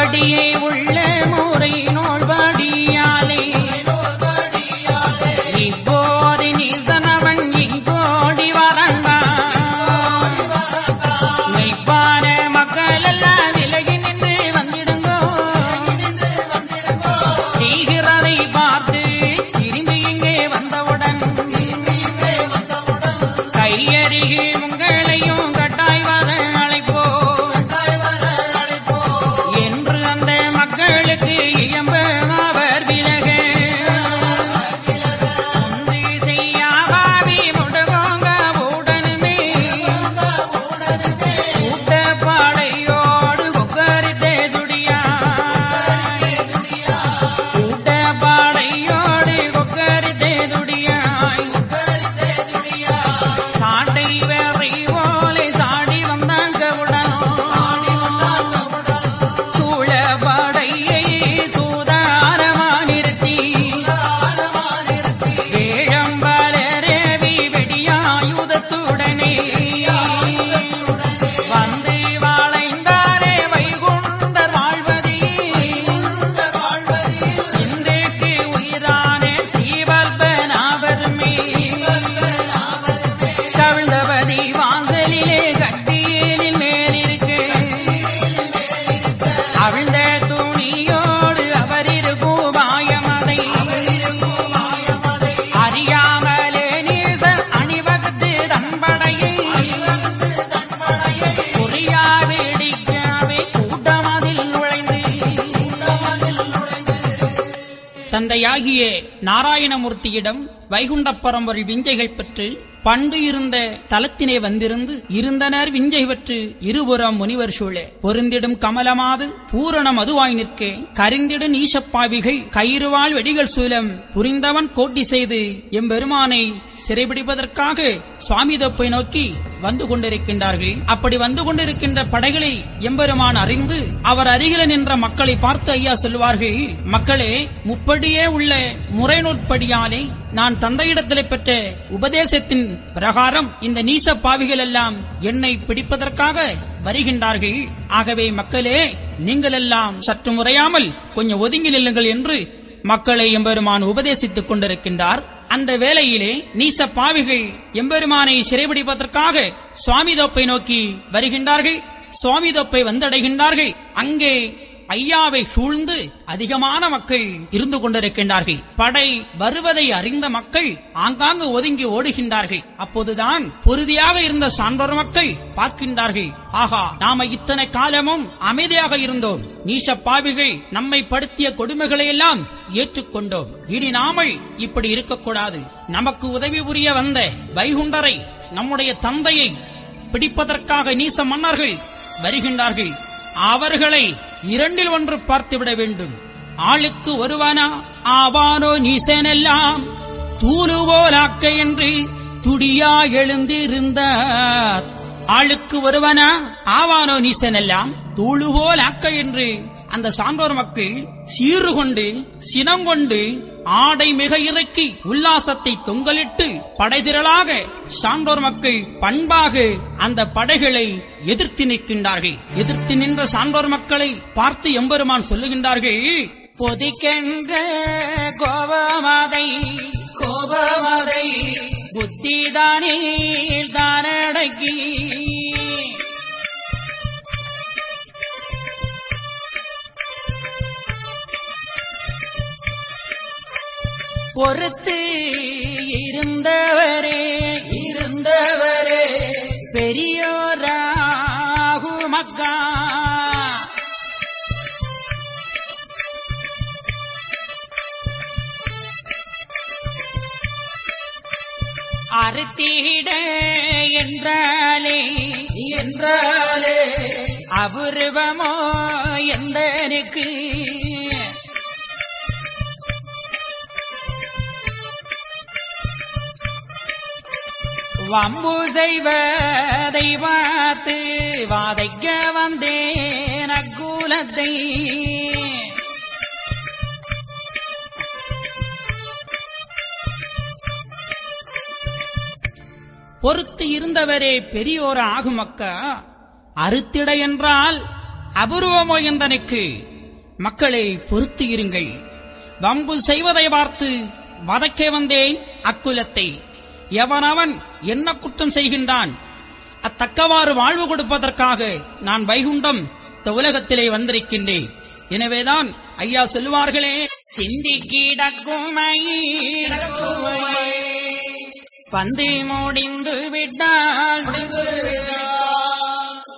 படியை உள்ள முறை நோழ்படியாலே இப்போது நீதனவன் இங்கோடி வரந்தான் மெய்ப்பான மக்கள் எல்லாம் விலகி நின்று வந்திடுங்கோ தீகிறதை பார்த்து திரும்பி இங்கே வந்தவுடன் கையருகே உங்களையும் கட்டாய் வர அழைப்போ என்று அந்த மக்களுக்கு இயம்ப அவர் விலக செய்யாவாவி முடகோங்க உடனுமே கூட்டப்பாடையோடு கொக்கரித்தே துடியாய் கூட்டப்பாடையோடு கொக்கரித்தே துடியாய் சாட்டை வேறை போலே சாடி வந்தாங்க உடனோ சூழப்படையை சூதாரமா நிறுத்தி வேழம்பலரேவி வெடியாயுதத்துடனே வந்து வாழைந்தாரே வைகுண்டர் வாழ்வதி சிந்தைக்கு உயிரானே ஸ்ரீவல்பநாபருமே கவிழ்ந்தபதி வாசலிலே கட்டியலின் மேலிருக்கு அவிழ்ந்த துணியோடு அவர் இருக்கும் மாயமதை அறியாமலே நீசன் அணிவகுத்து தன்படையை குறியா வேடிக்காவே கூட்டமதில் நுழைந்து தந்தையாகிய நாராயணமூர்த்தியிடம் வைகுண்டப் பரம்பொருள் விஞ்சைகள் பெற்று பண்டு இருந்த தலத்தினை வந்திருந்து இருந்தனர் விஞ்சை பெற்று இருபுறம் முனிவர் சூழ பொருந்திடும் கமலமாது பூரண மதுவாய் நிற்க கரிந்திடும் ஈசப்பாவிகள் கயிறுவாள் வெடிகள் சூலம் புரிந்தவன் கோட்டி செய்து எம்பெருமானை சிறைபிடிப்பதற்காக சுவாமி தொப்பை நோக்கி வந்து கொண்டிருக்கின்றார்கள். அப்படி வந்து கொண்டிருக்கின்ற படைகளை எம்பெருமான் அறிந்து அவர் அருகில நின்ற மக்களை பார்த்து ஐயா சொல்வார்கள், மக்களே, முப்படியே உள்ள முறைநூற்படியாலே நான் தந்தையிடத்திலே பெற்ற உபதேசத்தின் பிரகாரம் இந்த நீச பாவிகள் எல்லாம் என்னை பிடிப்பதற்காக வருகின்றார்கள். ஆகவே மக்களே, நீங்கள் எல்லாம் சற்று முறையாமல் கொஞ்சம் ஒதுங்கி நில்லுங்கள் என்று மக்களை எம்பெருமான் உபதேசித்துக் கொண்டிருக்கின்றார். அந்த வேளையிலே நீச பாவிகள் எம்பெருமானை சிறைபிடிப்பதற்காக சுவாமி தோப்பை நோக்கி வருகின்றார்கள். சுவாமி தோப்பை வந்தடைகின்றார்கள். அங்கே ஐயாவை சூழ்ந்து அதிகமான மக்கள் இருந்து கொண்டிருக்கின்றார்கள். படை வருவதை அறிந்த மக்கள் ஆங்காங்கு ஒதுங்கி ஓடுகின்றார்கள். அப்போதுதான் பொறுதியாக இருந்த சான்றோர் மக்கள் பார்க்கின்றார்கள், ஆகா, நாம இத்தனை காலமும் அமைதியாக இருந்தோம், நீச பாவிகள் நம்மை படுத்திய கொடுமைகளை எல்லாம் ஏற்றுக்கொண்டோம், இனி நாமல் இப்படி இருக்கக்கூடாது. நமக்கு உதவி புரிய வந்த வைகுண்டரை, நம்முடைய தந்தையை பிடிப்பதற்காக நீச மன்னர்கள் வருகின்றார்கள். அவர்களை இரண்டில் ஒன்று பார்த்துவிட வேண்டும். ஆளுக்கு ஒருவனா ஆவானோ நீசனெல்லாம் தூளுவோலாக்க என்று துடியா எழுந்திருந்தார். ஆளுக்கு ஒருவனா ஆவானோ நீசனெல்லாம் தூளுவோலாக்க என்று அந்த சான்றோர் மக்கள் சீறு கொண்டு சினங்கொண்டு ஆடை மிக இறக்கி உல்லாசத்தை தொங்கலிட்டு படைதிரளாக சான்றோர் மக்கள் பண்பாக அந்த படைகளை எதிர்த்து நிற்கின்றார்கள். எதிர்த்து நின்ற சான்றோர் மக்களை பார்த்து எம்பெருமான் சொல்லுகின்றார்கள், கொதிக்கின்ற கோபமாதை புத்திதானே தானடக்கி பொறுத்து இருந்தவரே பெரியோராகுமக்கா அறுத்திட என்றாலே அபூர்வமோ எந்தனுக்கு வம்பு செய்வதை பார்த்து வாதைக்க வந்தேன் அக்கூலத்தை பொறுத்து இருந்தவரே பெரியோர ஆகுமக்கா, அறுத்திட என்றால் அபூர்வமோ எந்தனுக்கு மக்களே பொறுத்து இருங்கள். வம்பு செய்வதை பார்த்து வதைக்க வந்தேன் அக்குலத்தை. எவனவன் என்ன குற்றம் செய்கின்றான், அத்தக்கவாறு வாழ்வு கொடுப்பதற்காக நான் வைகுண்டம் இந்த உலகத்திலே வந்திருக்கின்றேன். எனவேதான் ஐயா சொல்லுவார்களே, சிந்தி கிடக்கும் பந்தி முடிந்து விட்டால்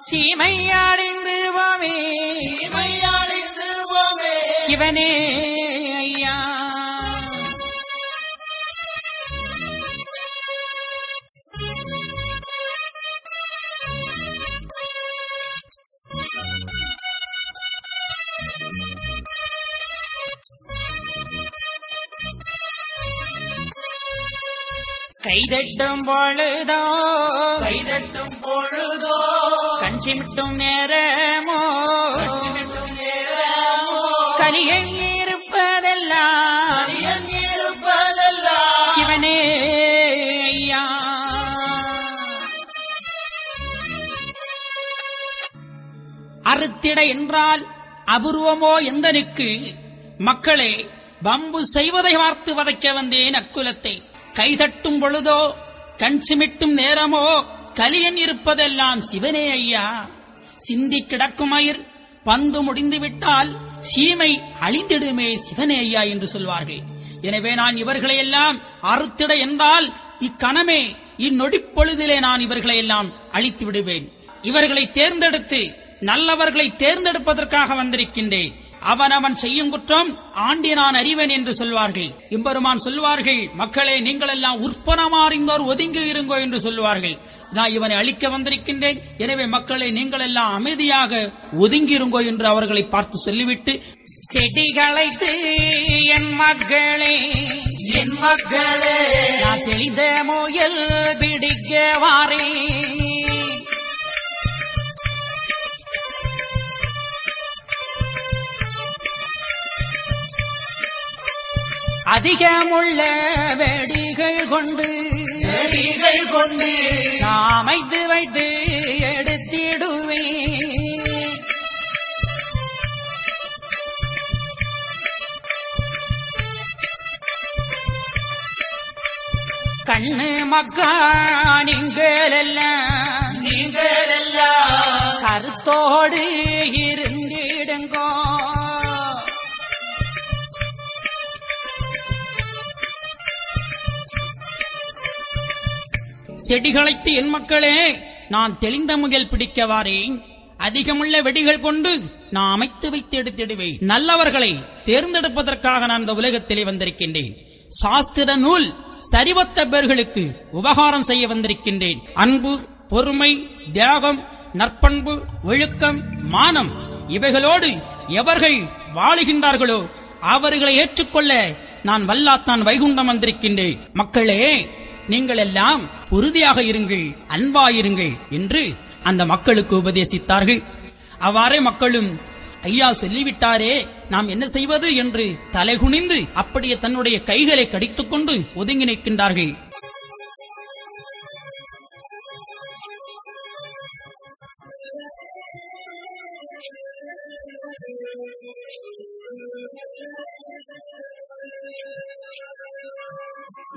சீமையாடிந்து போவே சிவனே ஐயா. கைதட்டும் பொழுதோ கண் சிமிட்டும் நேரமோ கலியன் இருப்பதெல்லாம் சிவனே ஐயா. அறுத்திட என்றால் அபூர்வமோ எந்தனுக்கு, மக்களே வம்பு செய்வதை பார்த்து வதைக்க வந்தேன் அக்குலத்தை. கைதட்டும் பொழுதோ கண் சிமிட்டும் நேரமோ கலியன் இருப்பதெல்லாம் சிவனே ஐயா. சிந்தி கிடக்கும் மயிர் பந்து முடிந்துவிட்டால் சீமை அழிந்திடுமே சிவனே ஐயா என்று சொல்வார்கள். எனவே நான் இவர்களையெல்லாம் அறுத்திட என்றால் இக்கணமே இந்நொடிப்பொழுதிலே நான் இவர்களையெல்லாம் அழித்து விடுவேன். இவர்களை தேர்ந்தெடுத்து நல்லவர்களை தேர்ந்தெடுப்பதற்காக வந்திருக்கின்றேன். அவனவன் செய்யும் குற்றம் ஆண்டி நான் அறிவேன் என்று சொல்வார்கள். இம்பெருமான் சொல்வார்கள், மக்களே நீங்கள் எல்லாம் உற்பனமாறிந்தோர் ஒதுங்கி இருங்கோ என்று சொல்வார்கள். நான் இவனை அழிக்க வந்திருக்கின்றேன். எனவே மக்களே நீங்கள் எல்லாம் அமைதியாக ஒதுங்கி இருங்கோ என்று அவர்களை பார்த்து சொல்லிவிட்டு, செடிகளைத்து என் மக்களே நான் தெளிந்த முயல் பிடிக்க வாரே. அதிகமுள்ள வெடிகள் கொண்டு அமைத்து வைத்து எடுத்திடுவே. கண்ணு மக்கா நீங்களெல்லாம் கருத்தோடு இருந்திடுங்கோ. செடிகளைத்து என் மக்களே நான் தெளிந்த முயல் பிடிக்க வாரேன். அதிகமுள்ள வெடிகள் கொண்டு நான் அமைத்து வைத்து எடுத்திடுவேன். நல்லவர்களை தேர்ந்தெடுப்பதற்காக நான் இந்த உலகத்திலே வந்திருக்கின்றேன். சாஸ்திர நூல் சரிவத்த பேர்களுக்கு உபகாரம் செய்ய வந்திருக்கின்றேன். அன்பு, பொறுமை, தியாகம், நற்பண்பு, ஒழுக்கம், மானம் இவைகளோடு எவர்கள் வாழுகின்றார்களோ அவர்களை ஏற்றுக்கொள்ள நான் வல்லாத்தான் வைகுண்டம் வந்திருக்கின்றேன். மக்களே நீங்கள் எல்லாம் உறுதியாக இருங்கள், அன்பாயிருங்கள் என்று அந்த மக்களுக்கு உபதேசித்தார்கள். அவ்வாறே மக்களும் ஐயா சொல்லிவிட்டாரே நாம் என்ன செய்வது என்று தலைகுனிந்து அப்படியே தன்னுடைய கைகளை கடித்துக் கொண்டு ஒதுங்கி நிற்கின்றார்கள்.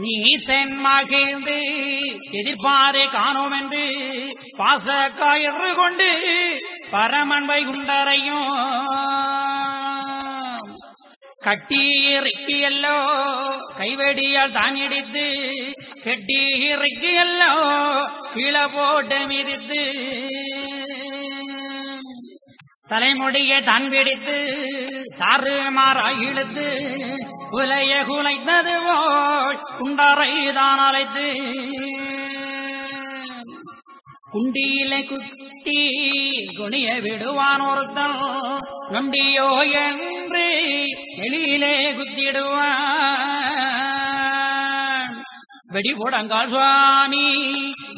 நீ தென் மகிழ்ந்து எதிர்பாரை காணோம் என்று பாச காயறு கொண்டு பரமன் வைகுண்டரையும் கட்டி இறக்கியல்லோ கைவெடியால் தான் இடித்து கெட்டி இறக்கியல்லோ கீழே போட்டு மிதித்து தலைமுடியை தான் பிடித்து தாறு மாறாய் இழுத்து குலைய குலைத்தது போல் குண்டரை தான் அழைத்து குண்டியிலே குத்தி குனிய விடுவான் ஒருத்தன் நொண்டியோ என்று எளியிலே குத்திடுவான். வெடிபோடங்கால் சுவாமி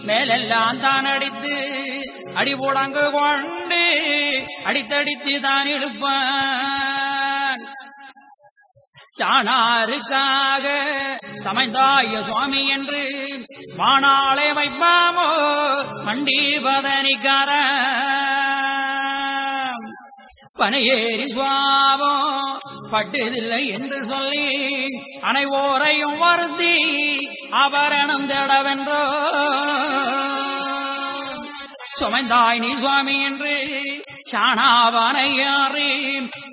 மேலெல்லாம் தான் அடித்து அடிபோடங்கு கொண்டு அடித்தடித்து தான் இழுப்பான். சாணாருக்காக சமைந்தாய சுவாமி என்று வாணாளை வைப்பாமோ மண்டி பதனிக்கார பனையேறி சுவாவோ பட்டதில்லை என்று சொல்லி அனைவோரையும் வருத்தி அவரணந்தடவென்றோ சுமைந்தாய் நீ சுவாமி என்று சாணாவனையாறி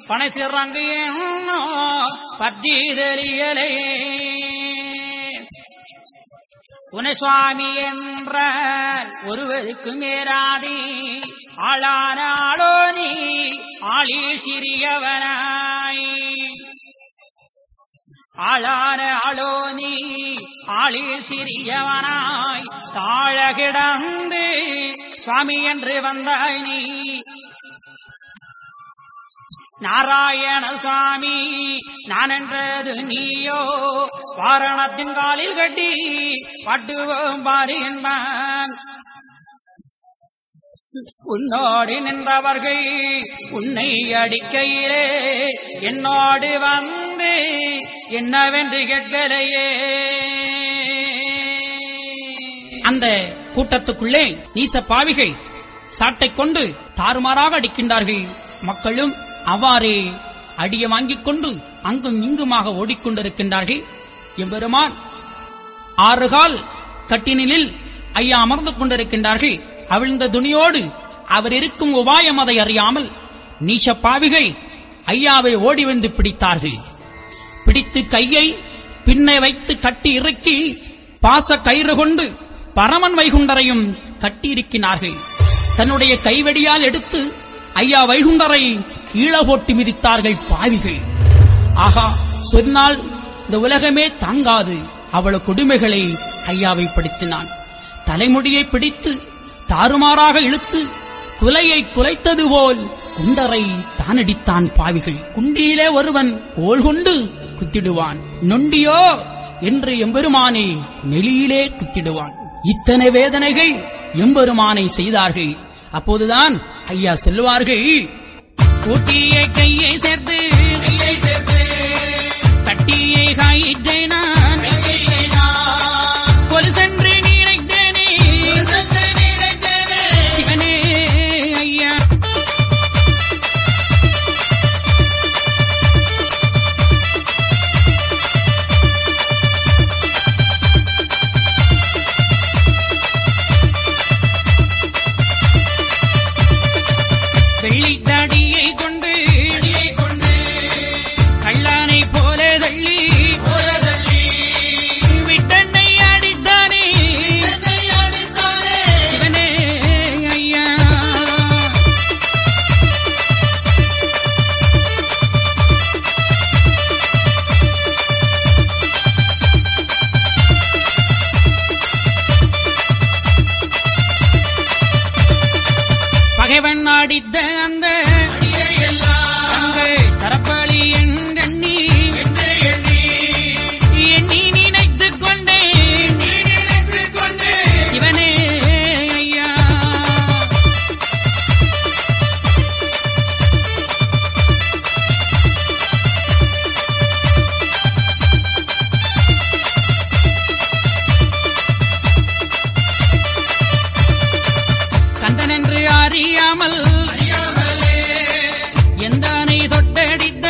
பனை சிறங்கு என்னோ பற்றி தெரியலே உனை சுவாமி என்ற ஒருவருக்கு மேராதி ஆளான ஆளோ நீ ஆளி சிறியவனாய் ஆளான ஆளோ நீ ஆளி சிறியவனாய் தாழ கிடந்து சுவாமி என்று வந்தாய் நீ நாராயண சுவாமி நான் என்றது நீயோ வாரணத்தின் காலில் கட்டி பட்டுவோம் பாரி என்பான் உன்னோடு நின்றவர்கள் உன்னை அடிக்கையிலே என்னோடு வந்து என்னவென்று கேட்கலையே. அந்த கூட்டத்துக்குள்ளே நீச பாவிகள் சாட்டை கொண்டு தாறுமாறாக அடிக்கின்றார்கள். மக்களும் அவ்வாறே அடிய வாங்கிக் கொண்டு அங்கும் இங்குமாக ஓடிக்கொண்டிருக்கின்றார்கள். எம்பெருமான் 6 கால் கட்டினில் ஐயா அமர்ந்து கொண்டிருக்கின்றார்கள். அவிழ்ந்த துணியோடு அவர் இருக்கும் உபாயம் அதை அறியாமல் நீச பாவிகள் ஐயாவை ஓடி வந்து பிடித்தார்கள். பிடித்து கையை பின்னை வைத்து கட்டி இறுக்கி பாச கயிறு கொண்டு பரமன் வைகுண்டரையும் கட்டியிருக்கிறார்கள். தன்னுடைய கைவெடியால் எடுத்து ஐயா வைகுண்டரை கீழே போட்டு மிதித்தார்கள் பாவிகள். ஆகா, சொன்னால் இந்த உலகமே தாங்காது அவ்வளவு கொடுமைகளை ஐயாவை படுத்தினான். தலைமுடியை பிடித்து தாறுமாறாக இழுத்து குலையை குலைத்தது போல் குண்டரை தானடித்தான் பாவிகள். குண்டியிலே ஒருவன் கோல் கொண்டு குத்திடுவான், நொண்டியோ என்று எம்பெருமானை நெளியிலே குத்திடுவான். இத்தனை வேதனைகள் எம்பெருமானை செய்தார்கள். அப்போதுதான் ஐயா சொல்லுவார்கள், கூட்டிய கையை சேர்த்து கட்டியை காயிட்டேன் நான் கொலு சென்று நினைத்தேனே சிவனே ஐயா. வெள்ளித்தடியை கொண்டு கள்ளானை போல தள்ளி விட்டன்னை அடித்தானே சிவனே ஐயா. பகைவன் அடித்த அந்த தரப்பளி எண்ணி எண்ணி நினைத்துக் கொண்டேன் சிவனே ஐயா. கந்தன் என்று அறியாமல் எந்தானை தொட்டடித்த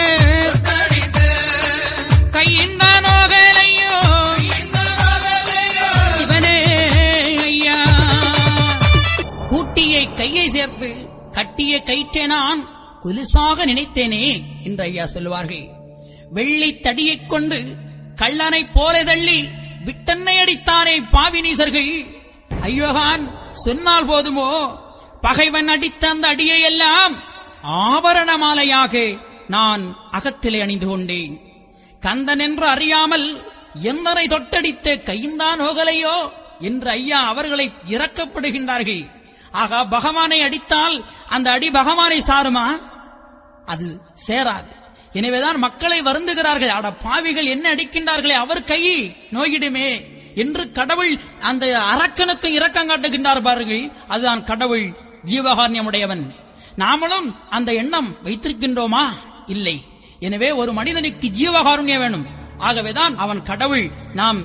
கையிந்த நோகலையோ சிவனே ஐயா. கூட்டியை கையை சேர்த்து கட்டிய கயிற்றை நான் குலுசாக நினைத்தேனே என்று ஐயா சொல்லுவார்கள். வெள்ளி தடியைக் கொண்டு கள்ளனை போல தள்ளி விட்டன்னை அடித்தானே பாவினீசர்கள். ஐயோகான் சொன்னால் போதுமோ, பகைவன் அடித்த அந்த அடியை எல்லாம் ஆபரண மாலையாக நான் அகத்திலே அணிந்து கொண்டேன். கந்தன் என்று அறியாமல் எந்தனை தொட்டடித்த கைந்தான் ஓகலையோ என்று ஐயா அவர்களை இறக்கப்படுகின்றார்கள். ஆகா, பகவானை அடித்தால் அந்த அடி பகவானை சாருமா? அது சேராது. எனவேதான் மக்களை வருந்துகிறார்கள். அட பாவிகள் என்ன அடிக்கின்றார்களே, அவர் கை நோயிடுமே என்று கடவுள் அந்த அரக்கனுக்கு இரக்கம் காட்டுகின்றார் பாருங்கள். அதுதான் கடவுள் ஜீவகாரண்யமுடையவன். நாமளும் அந்த எண்ணம் வைத்திருக்கின்றோமா? இல்லை. எனவே ஒரு மனிதனுக்கு ஜீவகாருண்யம் வேணும். ஆகவேதான் அவன் கடவுள். நாம்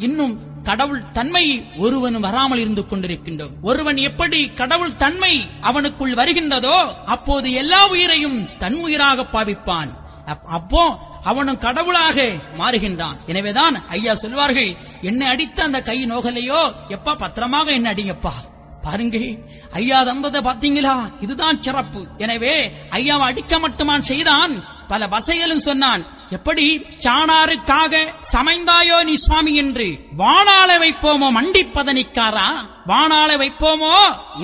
இன்னும் கடவுள் தன்மை ஒருவன் வராமல் இருந்து கொண்டிருக்கின்றோம். ஒருவன் எப்படி கடவுள் தன்மை அவனுக்குள் வருகின்றதோ அப்போது எல்லா உயிரையும் தன் உயிராக பாவிப்பான். அப்போ அவனும் கடவுளாக மாறுகின்றான். எனவேதான் ஐயா சொல்வார்கள், என்னை அடித்த அந்த கை நோகலையோ, எப்பா பத்திரமாக என்ன அடிங்கப்பா. பாருங்க ஐயா தந்ததை பாத்தீங்களா, இதுதான் சிறப்பு. எனவே ஐயாவை அடிக்க மட்டுமான் செய்தான், பல வசைகளும் சொன்னான். எப்படி சாணாருக்காக சமைந்தாயோ நீ சுவாமி என்று வாணாள வைப்போமோ மண்டிப்பதனிக்காரா, வாணாள வைப்போமோ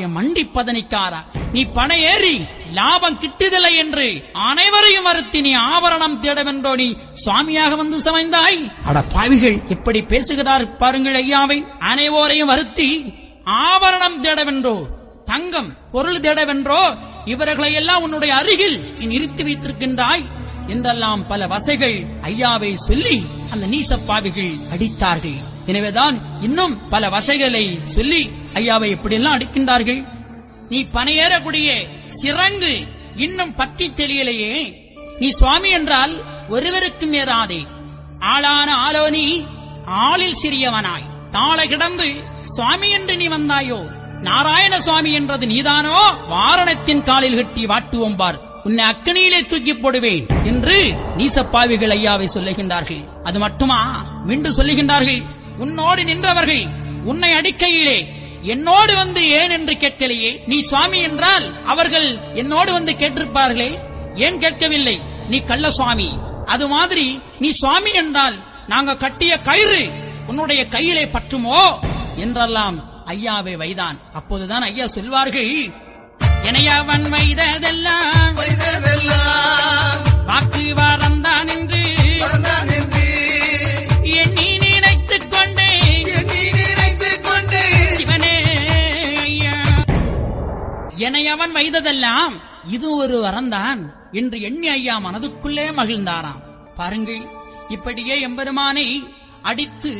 என் மண்டிப்பதனிக்காரா, நீ பண ஏறி லாபம் கிட்டுதலை என்று அனைவரையும் வருத்தி நீ ஆபரணம் தேடவென்றோ நீ சுவாமியாக வந்து சமைந்தாய். அட பாவிகள் எப்படி பேசுகிறார் பாருங்கள் ஐயாவை. அனைவரையும் வருத்தி ஆபரணம் தேடவென்றோ, தங்கம் பொருள் தேடவென்றோ இவர்களை எல்லாம் உன்னுடைய அருகில் நீ நிறுத்தி வைத்திருக்கின்றாய் என்றெல்லாம் பல வசைகள் ஐயாவை சொல்லி அந்த நீசப்பாவிகள் அடித்தார்கள். எனவேதான் இன்னும் பல வசைகளை சொல்லி ஐயாவை எப்படியெல்லாம் அடிக்கின்றார்கள். நீ பனையேறக்கூடிய சிறங்கு இன்னும் பற்றி தெளியலையே, நீ சுவாமி என்றால் ஒருவருக்கும் ஏறாதே, ஆளான ஆலோனி ஆளில் சிறியவனாய் தாழ கிடந்து சுவாமி என்று நீ வந்தாயோ, நாராயண சுவாமி என்றது நீதானோ, வாரணத்தின் காலில் கட்டி வாட்டுவோம் பார், உன்னை அக்கனியிலே தூக்கி போடுவேன் என்று நீசப்பாவிகள் ஐயாவை சொல்லுகின்றார்கள். அது மட்டுமா, மீண்டும் சொல்லுகின்றார்கள், உன்னோடு நின்றவர்கள் உன்னை அடிக்கையிலே என்னோடு வந்து ஏன் என்று கேட்கலையே, நீ சுவாமி என்றால் அவர்கள் என்னோடு வந்து கேட்டிருப்பார்களே, ஏன் கேட்கவில்லை, நீ கள்ள சுவாமி. அது மாதிரி நீ சுவாமி என்றால் நாங்க கட்டிய கயிறு உன்னுடைய கையிலே பற்றுமோ என்றெல்லாம் ஐயாவை வைதான். அப்போதுதான் ஐயா சொல்வார்கள், எனையவன் வைததெல்லாம் வாக்கு வாரந்தான் என்று எண்ணி நினைத்துக் கொண்டே சிவனே ஐயா, எனையவன் வைததெல்லாம் இது ஒரு வரந்தான் என்று எண்ணி ஐயா மனதுக்குள்ளே மகிழ்ந்தாராம். பாருங்கள், இப்படியே எம்பெருமானை அடித்து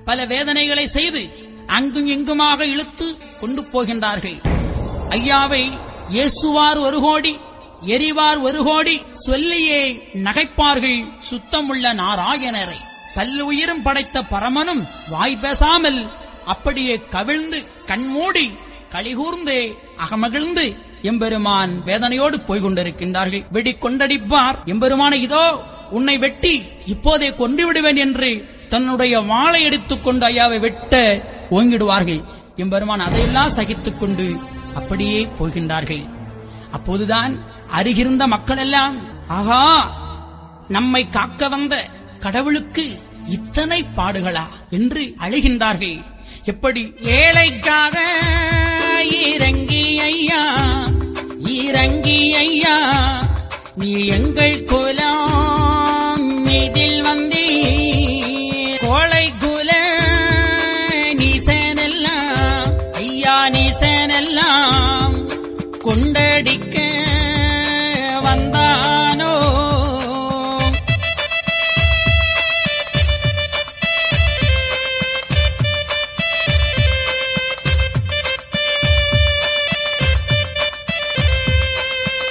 பல வேதனைகளை செய்து அங்கும் இங்குமாக இழுத்து கொண்டு போகின்றார்கள். ஐயாவை ஏசுவார் 1 கோடி, எரிவார் 1 கோடி சொல்லியே நகைப்பார்கள் சுத்தமுள்ள நாராயணரை. பல்லு உயிரும் படைத்த பரமனும் வாய் பேசாமல் அப்படியே கவிழ்ந்து கண்மூடி களிகூர்ந்தே அகமகிழ்ந்து எம்பெருமான் வேதனையோடு போய்கொண்டிருக்கின்றார்கள். வெடி கொண்டடிப்பார் எம்பெருமானை, இதோ உன்னை வெட்டி இப்போதே கொண்டு விடுவேன் என்று தன்னுடைய வாளை எடுத்துக் கொண்டு ஐயாவை வெட்ட ஓங்கிடுவார்கள். எம்பெருமான் அதையெல்லாம் சகித்துக் கொண்டு அப்படியே போகின்றார்கள். அப்போதுதான் அருகிருந்த மக்கள் எல்லாம், ஆகா, நம்மை காக்க வந்த கடவுளுக்கு இத்தனை பாடுகளா என்று அழுகின்றார்கள். எப்படி ஏழைக்காக இறங்கி ஐயா, இறங்கி ஐயா, நீ எங்கள் குலம் இதில் வந்தீ, கோளை குல நீசனெல்லாம் ஐயா, நீசனெல்லாம் கொண்டடிக்க வந்தானோ.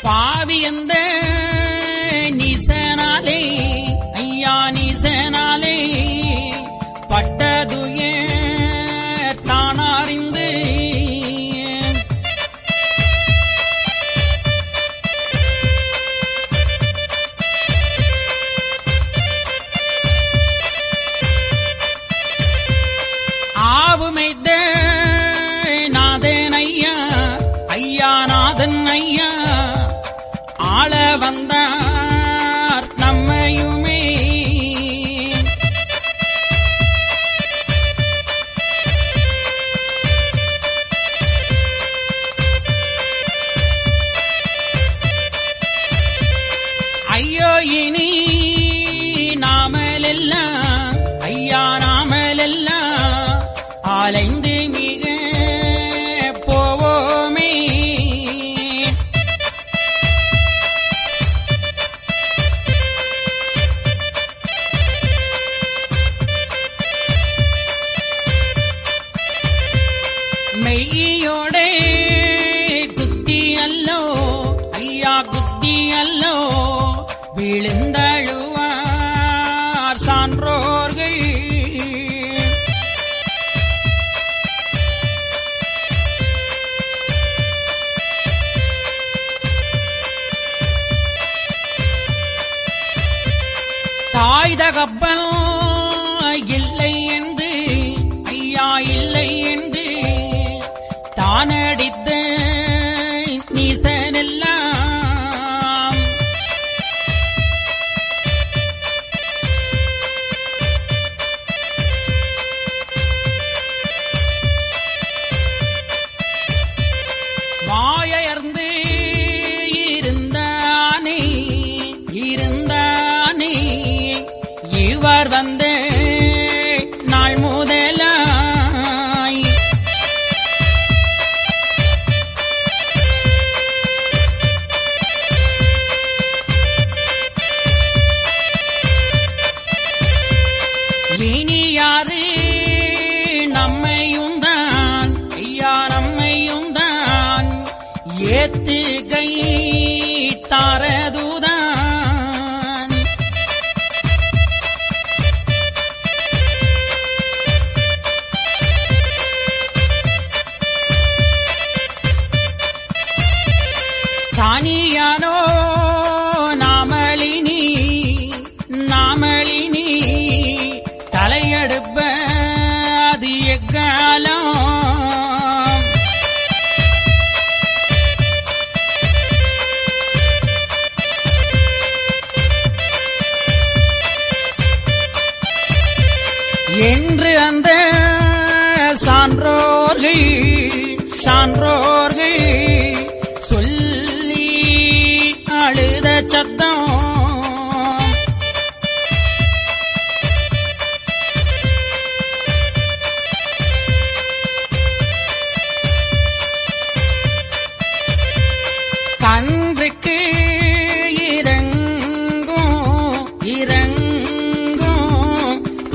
பாவி எந்த நீச பெரியோர்கள் சான்றோர்கள் சொல்லி அழுத சத்தம் கன்றுக்கு இறங்கும்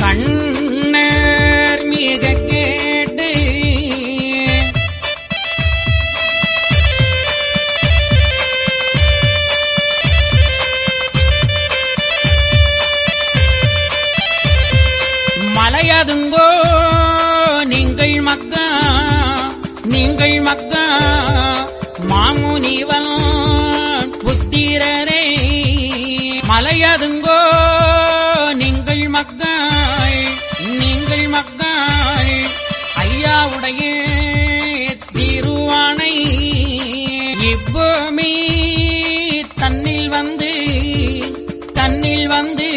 கண்ணர் மிக கேட்டு மலையதுங்கோ நீங்கள் மக்கா மாமுனிவன் புத்திரரே மலையதுங்கோ நீங்கள் மக்கள் ஐயாவுடைய திருவானை இப்போமே தன்னில் வந்து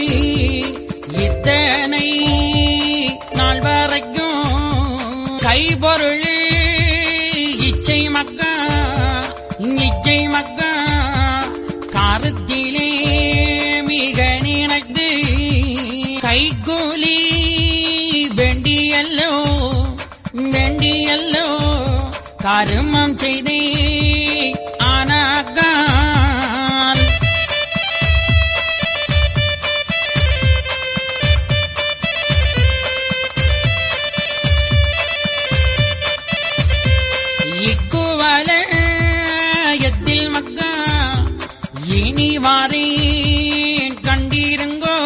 இத்தனை நாள் வரைக்கும் கைபொருள் இச்சை மக்கா காரத்திலே மிக நினைத்து கைகூலி வேண்டியல்லோ கருமம் செய்தே ஆனாக்கால் இக்குவலயத்தில் மக்கா இனி வாரேன் கண்டிருங்கோ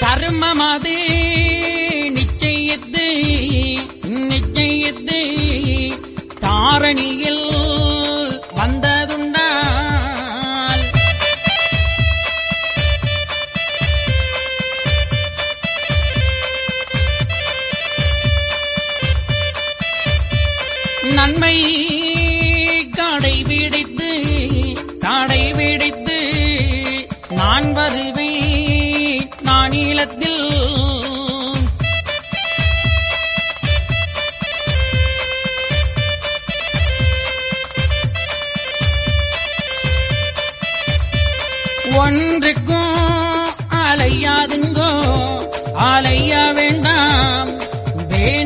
கர்மமாது நிச்சயித்து தாரணியில் வந்ததுண்டால் நன்மை கடைபிடித்து நான் வருவேன் நானிலத்தில் ஒன்றுக்கும் அலைய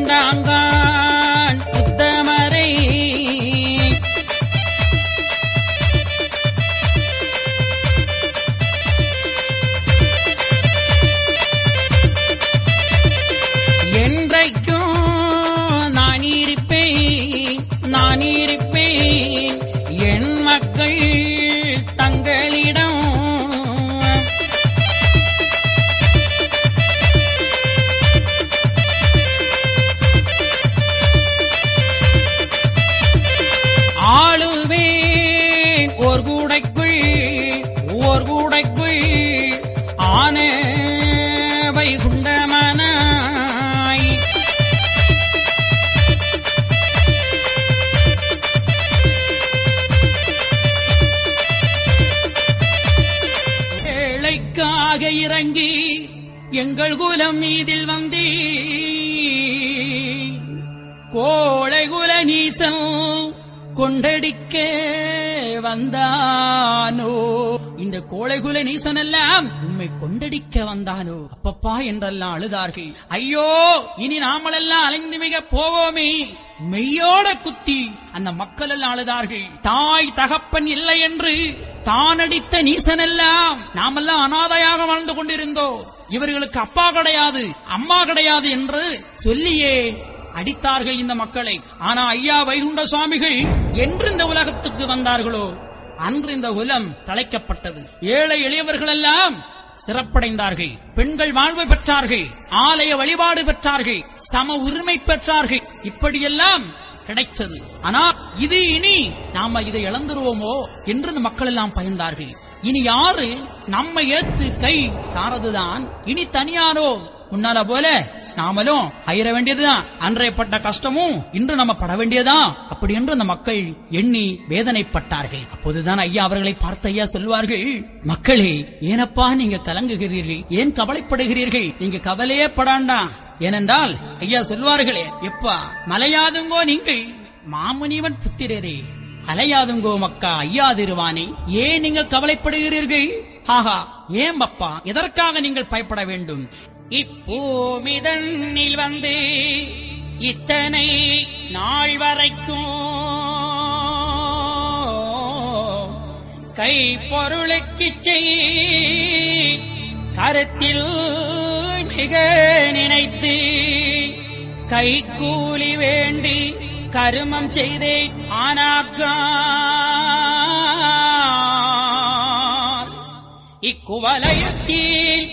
வேண்டாங்கான் உத்தமரை என்றைக்கும் நான் இருப்பேன் என் மக்கள் தங்களிடம் ஆளுவேன் ஓர் கூடைக்குள் ஆன வைகுண்டமனாய் ஏழைக்காக இறங்கி எங்கள் குலம் மீதில் வந்தே கோழை குல நீசன் கொண்டடிக்க வந்தானோ இந்த கோழைகுல நீசன் எல்லாம் உம்மை கொண்டடிக்க வந்தானோ அப்பப்பா என்றெல்லாம் அழுதார்கள். ஐயோ இனி நாமளெல்லாம் அலைந்து மிக போவோமே மெய்யோட குத்தி அந்த மக்கள் எல்லாம் அழுதார்கள். தாய் தகப்பன் இல்லை என்று தானடித்த நீசனெல்லாம் நாமெல்லாம் அனாதையாக வாழ்ந்து கொண்டிருந்தோம், இவர்களுக்கு அப்பா கிடையாது அம்மா கிடையாது என்று சொல்லியே அடித்தார்கள் இந்த மக்களை. ஆனா ஐயா வைகுண்ட சுவாமிகள் என்று இந்த உலகத்துக்கு வந்தார்களோ அன்று இந்த குலம் தழைக்கப்பட்டது. ஏழை எளியவர்கள் எல்லாம் சிறப்படைந்தார்கள், பெண்கள் வாழ்வு பெற்றார்கள், ஆலய வழிபாடு பெற்றார்கள், சம உரிமை பெற்றார்கள், இப்படியெல்லாம் கிடைத்தது. ஆனா இது இனி நாம இதை இழந்துருவோமோ என்று இந்த மக்கள் எல்லாம் பயந்தார்கள். இனி யாரு நம்ம ஏத்து கை தாரதுதான், இனி தனியாரோ முன்னால போல நாமளும் அயர வேண்டியதுதான், அன்றையப்பட்ட கஷ்டமும் இன்று நம்ம பட வேண்டியதுதான் அப்படி என்று அந்த மக்கள் எண்ணி வேதனைப்பட்டார்கள். அப்போதுதான் ஐயா அவர்களை பார்த்த ஐயா சொல்வார்கள், மக்களே ஏனப்பா நீங்க கலங்குகிறீர்கள், ஏன் கவலைப்படுகிறீர்கள், நீங்க கவலையே படாண்டா. ஏனென்றால் ஐயா சொல்வார்களே, எப்பா மலையாதுங்கோ நீங்கள் மாமுனிவன் புத்திரரே, அலையாதுங்கோ மக்கா ஐயாதிருவானே, ஏன் நீங்கள் கவலைப்படுகிறீர்கள்? ஆஹா ஏன் அப்பா, எதற்காக நீங்கள் பயப்பட வேண்டும்? இப்பூமிதனில் வந்து இத்தனை நாள் வரைக்கும் கை பொருளுக்கு கருத்தில் மிக நினைத்து கை கூலி வேண்டி கருமம் செய்தே ஆனாக்கா இக்குவலயத்தில்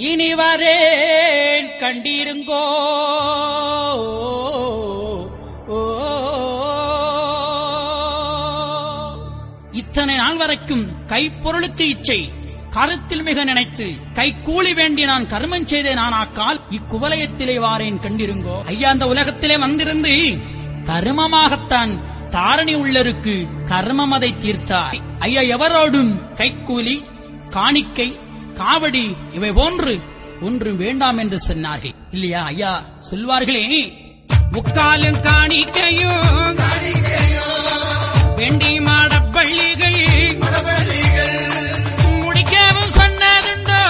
இனிவரேன் கண்டிருங்கோ. இத்தனை நாள் வரைக்கும் கைப்பொருளுக்கு இச்சை, கருத்தில் மிக நினைத்து கை கூலி வேண்டி நான் கர்மம் செய்தேன் ஆனாக்கால் இக்குவலயத்திலே வாரேன் கண்டிருங்கோ. ஐயா அந்த உலகத்திலே வந்திருந்து கர்மமாகத்தான் தாரணி உள்ளருக்கு கர்மம் அதை தீர்த்தார். ஐயா எவரோடும் கைக்கூலி காணிக்கை காவடி இவை போன்று ஒன்று வேண்டாம் என்று சொன்னார்கள் இல்லையா? ஐயா சொல்வார்களே, முக்காலும் காணிக்கையும் வேண்டி மாடப்பள்ளிகள் முடிக்கவும் சொன்னதுண்டோ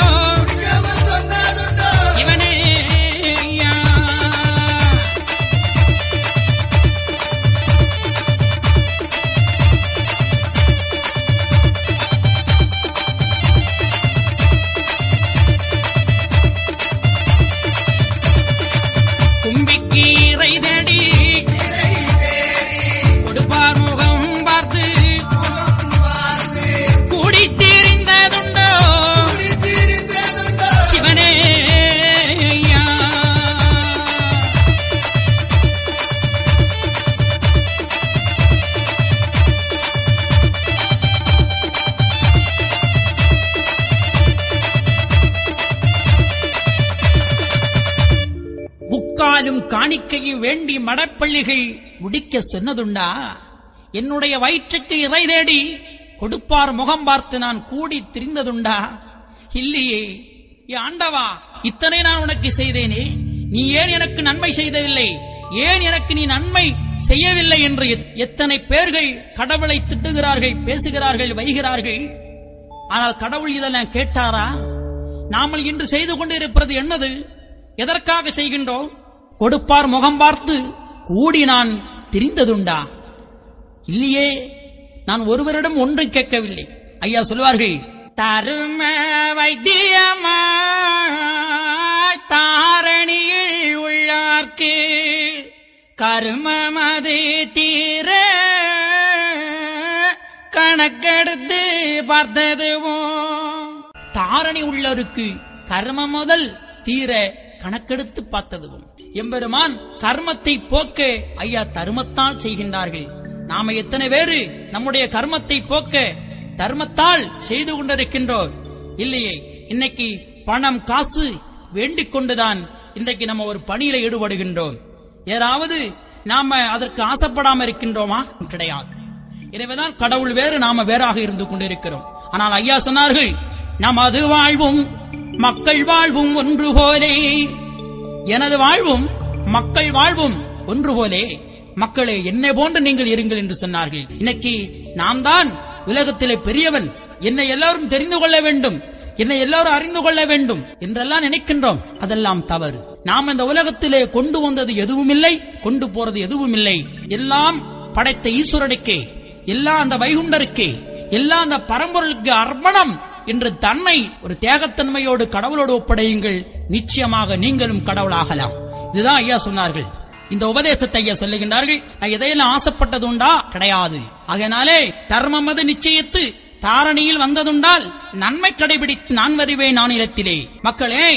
இவனே. கும்பிக்கு இறை தேடி கொடுப்பார் முகம் பார்த்து கூடி தீர்ந்ததுண்டோ சிவனே. முக்காலும் காணிக்கையும் வேண்டி மடப்பள்ளிகள் முடிக்க சொன்னதுண்டா? என்னுடைய வயிற்றுக்கு இறை தேடி கொடுப்பார் முகம் பார்த்து நான் கூடி திரிந்ததுண்டா? இல்லையே. ஆண்டவா, இத்தனை நான் உனக்கு செய்தேனே, நீ ஏன் எனக்கு நன்மை செய்ததில்லை, ஏன் எனக்கு நீ நன்மை செய்யவில்லை என்று எத்தனை பேர்கள் கடவுளை திட்டுகிறார்கள், பேசுகிறார்கள், வைகிறார்கள். ஆனால் கடவுள் இதெல்லாம் கேட்டாரா? நாமல் இன்று செய்து கொண்டிருப்பது என்னது? எதற்காக செய்கின்றோம்? கொடுப்பார் முகம் பார்த்து கூடி நான் திரிந்ததுண்டா? இல்லையே. நான் ஒருவரிடம் ஒன்று கேட்கவில்லை. ஐயா சொல்வார்கள், தரும வைத்தியமா தாரணியில் உள்ளார்க்கு கருமமது தீர கணக்கெடுத்து பார்த்ததுவும். தாரணி உள்ளவருக்கு கர்மம் முதல் தீர கணக்கெடுத்து பார்த்ததுவும். எம்பெருமான் கர்மத்தை போக்க ஐயா தர்மத்தால் செய்கின்றார்கள். நாம எத்தனை பேரு நம்முடைய கர்மத்தை போக்க தர்மத்தால் செய்து கொண்டிருக்கின்றோம் இல்லையே? இன்னைக்கு பணம் காசு வேண்டிக் கொண்டுதான் இன்றைக்கு நம்ம ஒரு பணியில ஈடுபடுகின்றோம். ஏதாவது நாம அதற்கு ஆசைப்படாம இருக்கின்றோமா? கிடையாது. எனவேதான் கடவுள் வேறு, நாம வேறாக இருந்து கொண்டிருக்கிறோம். ஆனால் ஐயா சொன்னார்கள், நமது வாழ்வும் மக்கள் வாழ்வும் ஒன்று போலே, எனது வாழ்வும் மக்கள் வாழ்வும் ஒன்று போலே, மக்களே என்னை போன்று நீங்கள் இருங்கள் என்று சொன்னார்கள். இன்னைக்கு நாம் தான் உலகத்திலே பெரியவன், என்னை எல்லாரும் தெரிந்து கொள்ள வேண்டும், என்னை எல்லாரும் அறிந்து கொள்ள வேண்டும் என்றெல்லாம் நினைக்கின்றோம். அதெல்லாம் தவறு. நாம் இந்த உலகத்திலே கொண்டு வந்தது எதுவும் இல்லை, கொண்டு போறது எதுவும் இல்லை. எல்லாம் படைத்த ஈஸ்வரனுக்கே, எல்லாம் அந்த வைகுண்டருக்கே, எல்லாம் அந்த பரம்பொருளுக்கு அர்ப்பணம் என்று தன்னை ஒரு தியாகத்தன்மையோடு கடவுளோடு ஒப்படையுங்கள். நிச்சயமாக நீங்களும் கடவுளாகலாம். இதுதான் ஐயா சொன்னார்கள். இந்த உபதேசத்தை ஐயா சொல்லுகின்றார்கள். நான் எதையெல்லாம் ஆசைப்பட்டது உண்டா? கிடையாது. ஆகையினாலே தர்மம் அது நிச்சயித்து தாரணியில் வந்ததுண்டால் நன்மை கடைபிடித்து நான் வருவேன் நானிலத்திலே. மக்களே,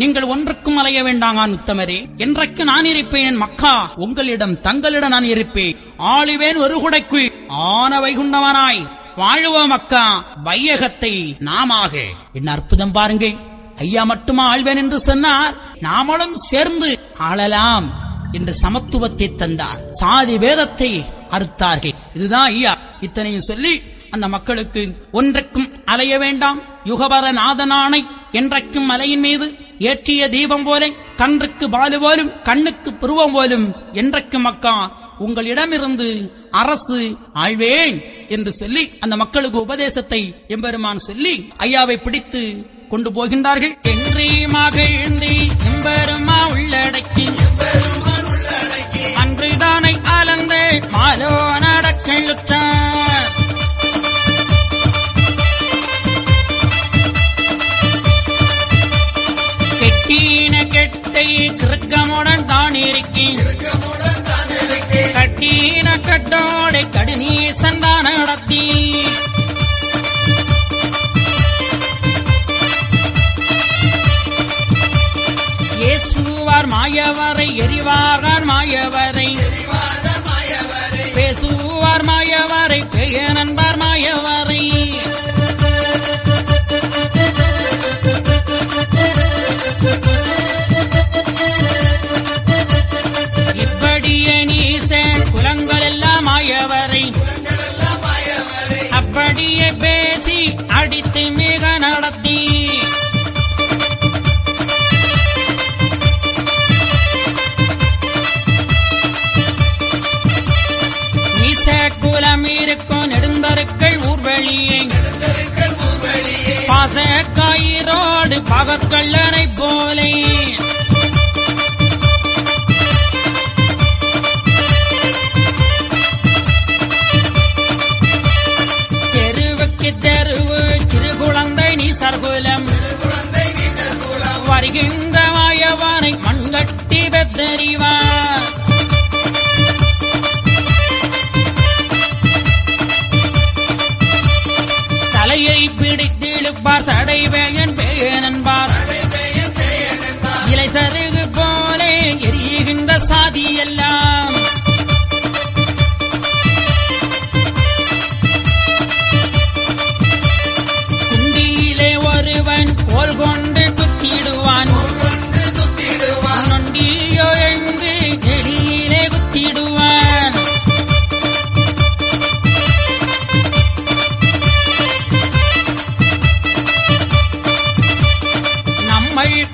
நீங்கள் ஒன்றுக்கும் அலைய வேண்டாங்கான் உத்தமரே, என்றைக்கு நான் இருப்பேன் மக்கா, உங்களிடம் தங்களிடம் நான் இருப்பேன். ஆளுவேன் ஒரு குடைக்குள் ஆன வைகுண்டவனாய் வாழுவ மக்கா வையகத்தை நாமாக. என்ன அற்புதம் பாருங்கள். ஐயா மட்டுமா ஆள்வேன் என்று சொன்னார், நாமளும் சேர்ந்து ஆளலாம் என்று சமத்துவத்தை தந்தார். சாதி வேதத்தை அறுத்தார்கள். இதுதான் ஐயா. இத்தனையும் சொல்லி அந்த மக்களுக்கு ஒன்றைக்கும் அலைய வேண்டாம், யுகபர நாதனானை என்றைக்கும் மலையின் மீது ஏற்றிய தீபம் போல, கன்றுக்கு பாலு போலும் கண்ணுக்கு புருவம் போலும் என்றைக்கும் மக்கா உங்களிடமிருந்து அரசு ஆழ்வேன் என்று சொல்லி அந்த மக்களுக்கு உபதேசத்தை எம்பெருமான் சொல்லி ஐயாவை பிடித்து கொண்டு போகின்றார்கள். என்று மகிழ்ந்து எம்பெருமா உள்ளடக்கி அன்றுதானை அலந்த மாலோ நடக்கழுத்தார். கெட்டின கெட்டை கிருக்கமுடன் தான் இருக்கேன், கட்டின கட்டோடை கடுநீசன் தான் நடத்தி. ஏசுவார் மாயவரை எரிவார் மாயவரை, பேசுவார் மாயவரை பெய நண்பார் மாயவரை. இப்படியே நீசன் குலங்கள் எல்லாம் மாயவரை, அப்படியே பேசி அடித்து மிக நடத்தி. குலம் இருக்கும் நெடுந்தருக்கள் ஊர்வழியே, பாச கயிரோடு பகற்கல்லனை போலே. தெருவுக்கு தெருவு சிறு குழந்தை நீ சர்குலம், வருகின்ற மாயவனை மண்கட்டி பெத்தறிவார். தலையை பிடித்திழுப்பார் சடைவேயன் பேயனன்பார், இலை சருகு போலே எரிகின்ற சாதி எல்லாம். குண்டியிலே ஒருவன் கோல் கொண்டு குத்திடுவான், நொண்டியோ எழுந்து நெடியிலே குத்திடுவான்.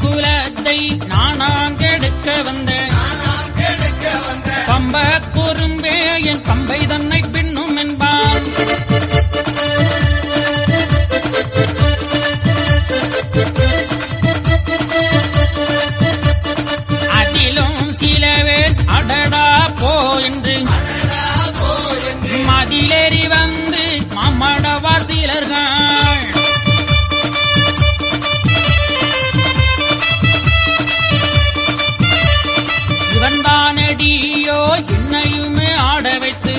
குலத்தை நானாங்கெடுக்க வந்த பம்ப குறும்பே என் பம்பை தன்னை பின்னும் என்பான். அதிலும் சிலவே அடடா போ என்று மதிலேறி வந்து மாமடவார் சிலர்கள். இவன்தானடியோ என்னையுமே ஆட வைத்து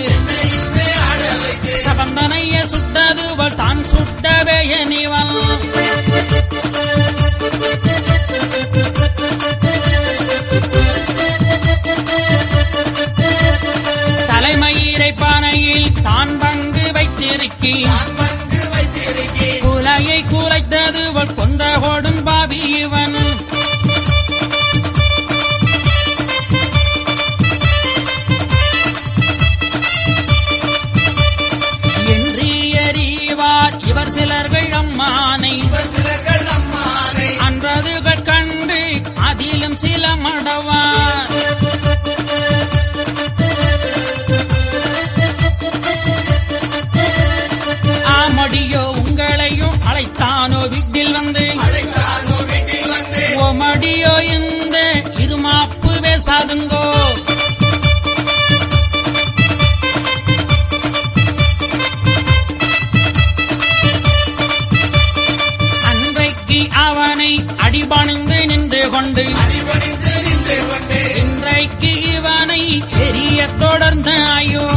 சபந்தனைய சுட்டதுவள் தான் சுட்டவே எனிவன். தலைமயிரை பானையில் தான் பங்கு வைத்திருக்கி குலையை குலைத்ததுவள் கொன்ற கோடும் பாவி இவன். இவர் சிலர்கள் அம்மானை அன்றதுகள் கண்டு அதிலும் சில மடவார். ஆமடியோ உங்களையும் அழைத்தானோ வீட்டில் வந்து, ஓமடியோ இந்த இருமாப்பு பேசாதுங்கோ. அவனை அடிபணிந்து நின்று கொண்டு இன்றைக்கு இவனை எரிய தொடர்ந்த ஐயோ.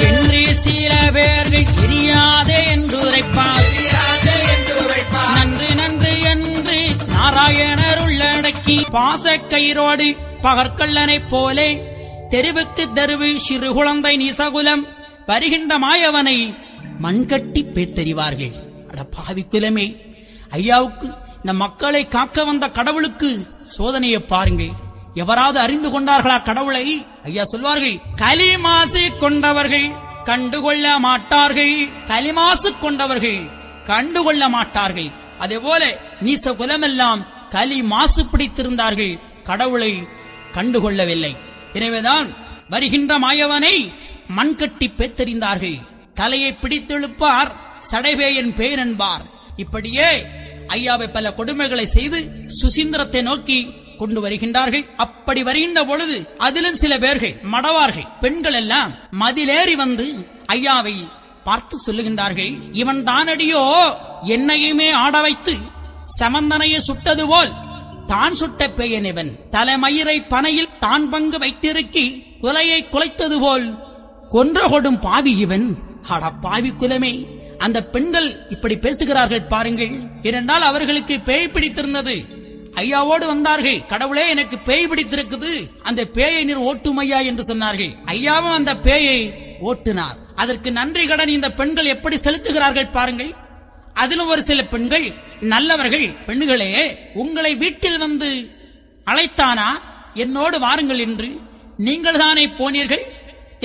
என்று சில பேர்கள் எரியாதே என்று உரைப்பார். நன்று நன்று என்று நாராயணர் உள்ளடக்கி பாசக்கயிரோடு பகற்கல்லனைப் போலே தெருவுக்கு தெருவு சிறு குழந்தை நீசகுலம் வருகின்ற மாயவனை மண்கட்டி பேத்தெறிவார்கள். அட பாவி குலமே, ஐயாவுக்கு இந்த மக்களை காக்க வந்த கடவுளுக்கு சோதனையை பாருங்கள். எவராவது அறிந்து கொண்டார்களா கடவுளை? ஐயா சொல்வார்கள், களிமாசு கொண்டவர்கள் கண்டுகொள்ள மாட்டார்கள், களிமாசு கொண்டவர்கள் கண்டுகொள்ள மாட்டார்கள். அதேபோல நீச குலமெல்லாம் களி மாசு பிடித்திருந்தார்கள், கடவுளை கண்டுகொள்ளவில்லை. எனவேதான் வருகின்ற மாயவனை மண்கட்டி பேத்தெறிந்தார்கள். தலையை பிடித்தெழுப்பார், சடைவேயன் பேர் என்பார். இப்படியே ஐயாவை பல கொடுமைகளை செய்து சுசீந்திரத்தை நோக்கி கொண்டு வருகின்றார்கள். அப்படி வருகின்ற பொழுது அதிலும் சில பேர்கள் மடவார்கள், பெண்கள் எல்லாம் மதிலேறி வந்து ஐயாவை பார்த்து சொல்லுகின்றார்கள், இவன் தானடியோ என்னையுமே ஆட வைத்து சமந்தனையை சுட்டது போல் தான் சுட்ட பேயன் இவன், தலைமயிரை பனையில் தான் பங்கு வைத்திருக்கி குலையை குலைத்தது போல் கொன்ற கொடும் பாவி இவன். அட பாவி குலமே, அந்த பெண்கள் இப்படி பேசுகிறார்கள் பாருங்கள். ஏனென்றால் அவர்களுக்கு பேய் பிடித்திருந்தது. ஐயாவோடு வந்தார்கள், கடவுளே எனக்கு பேய் பிடித்திருக்குது, அந்த பேயை நீர் ஓட்டும் ஐயா என்று சொன்னார்கள். ஐயாவும் அந்த பேயை ஓட்டினார். அதற்கு நன்றி கடன் இந்த பெண்கள் எப்படி செலுத்துகிறார்கள் பாருங்கள். அதிலும் ஒரு சில பெண்கள் நல்லவர்கள், பெண்களே உங்களை வீட்டில் வந்து அழைத்தானா, என்னோடு வாருங்கள் என்று. நீங்கள் தானே போனீர்கள்,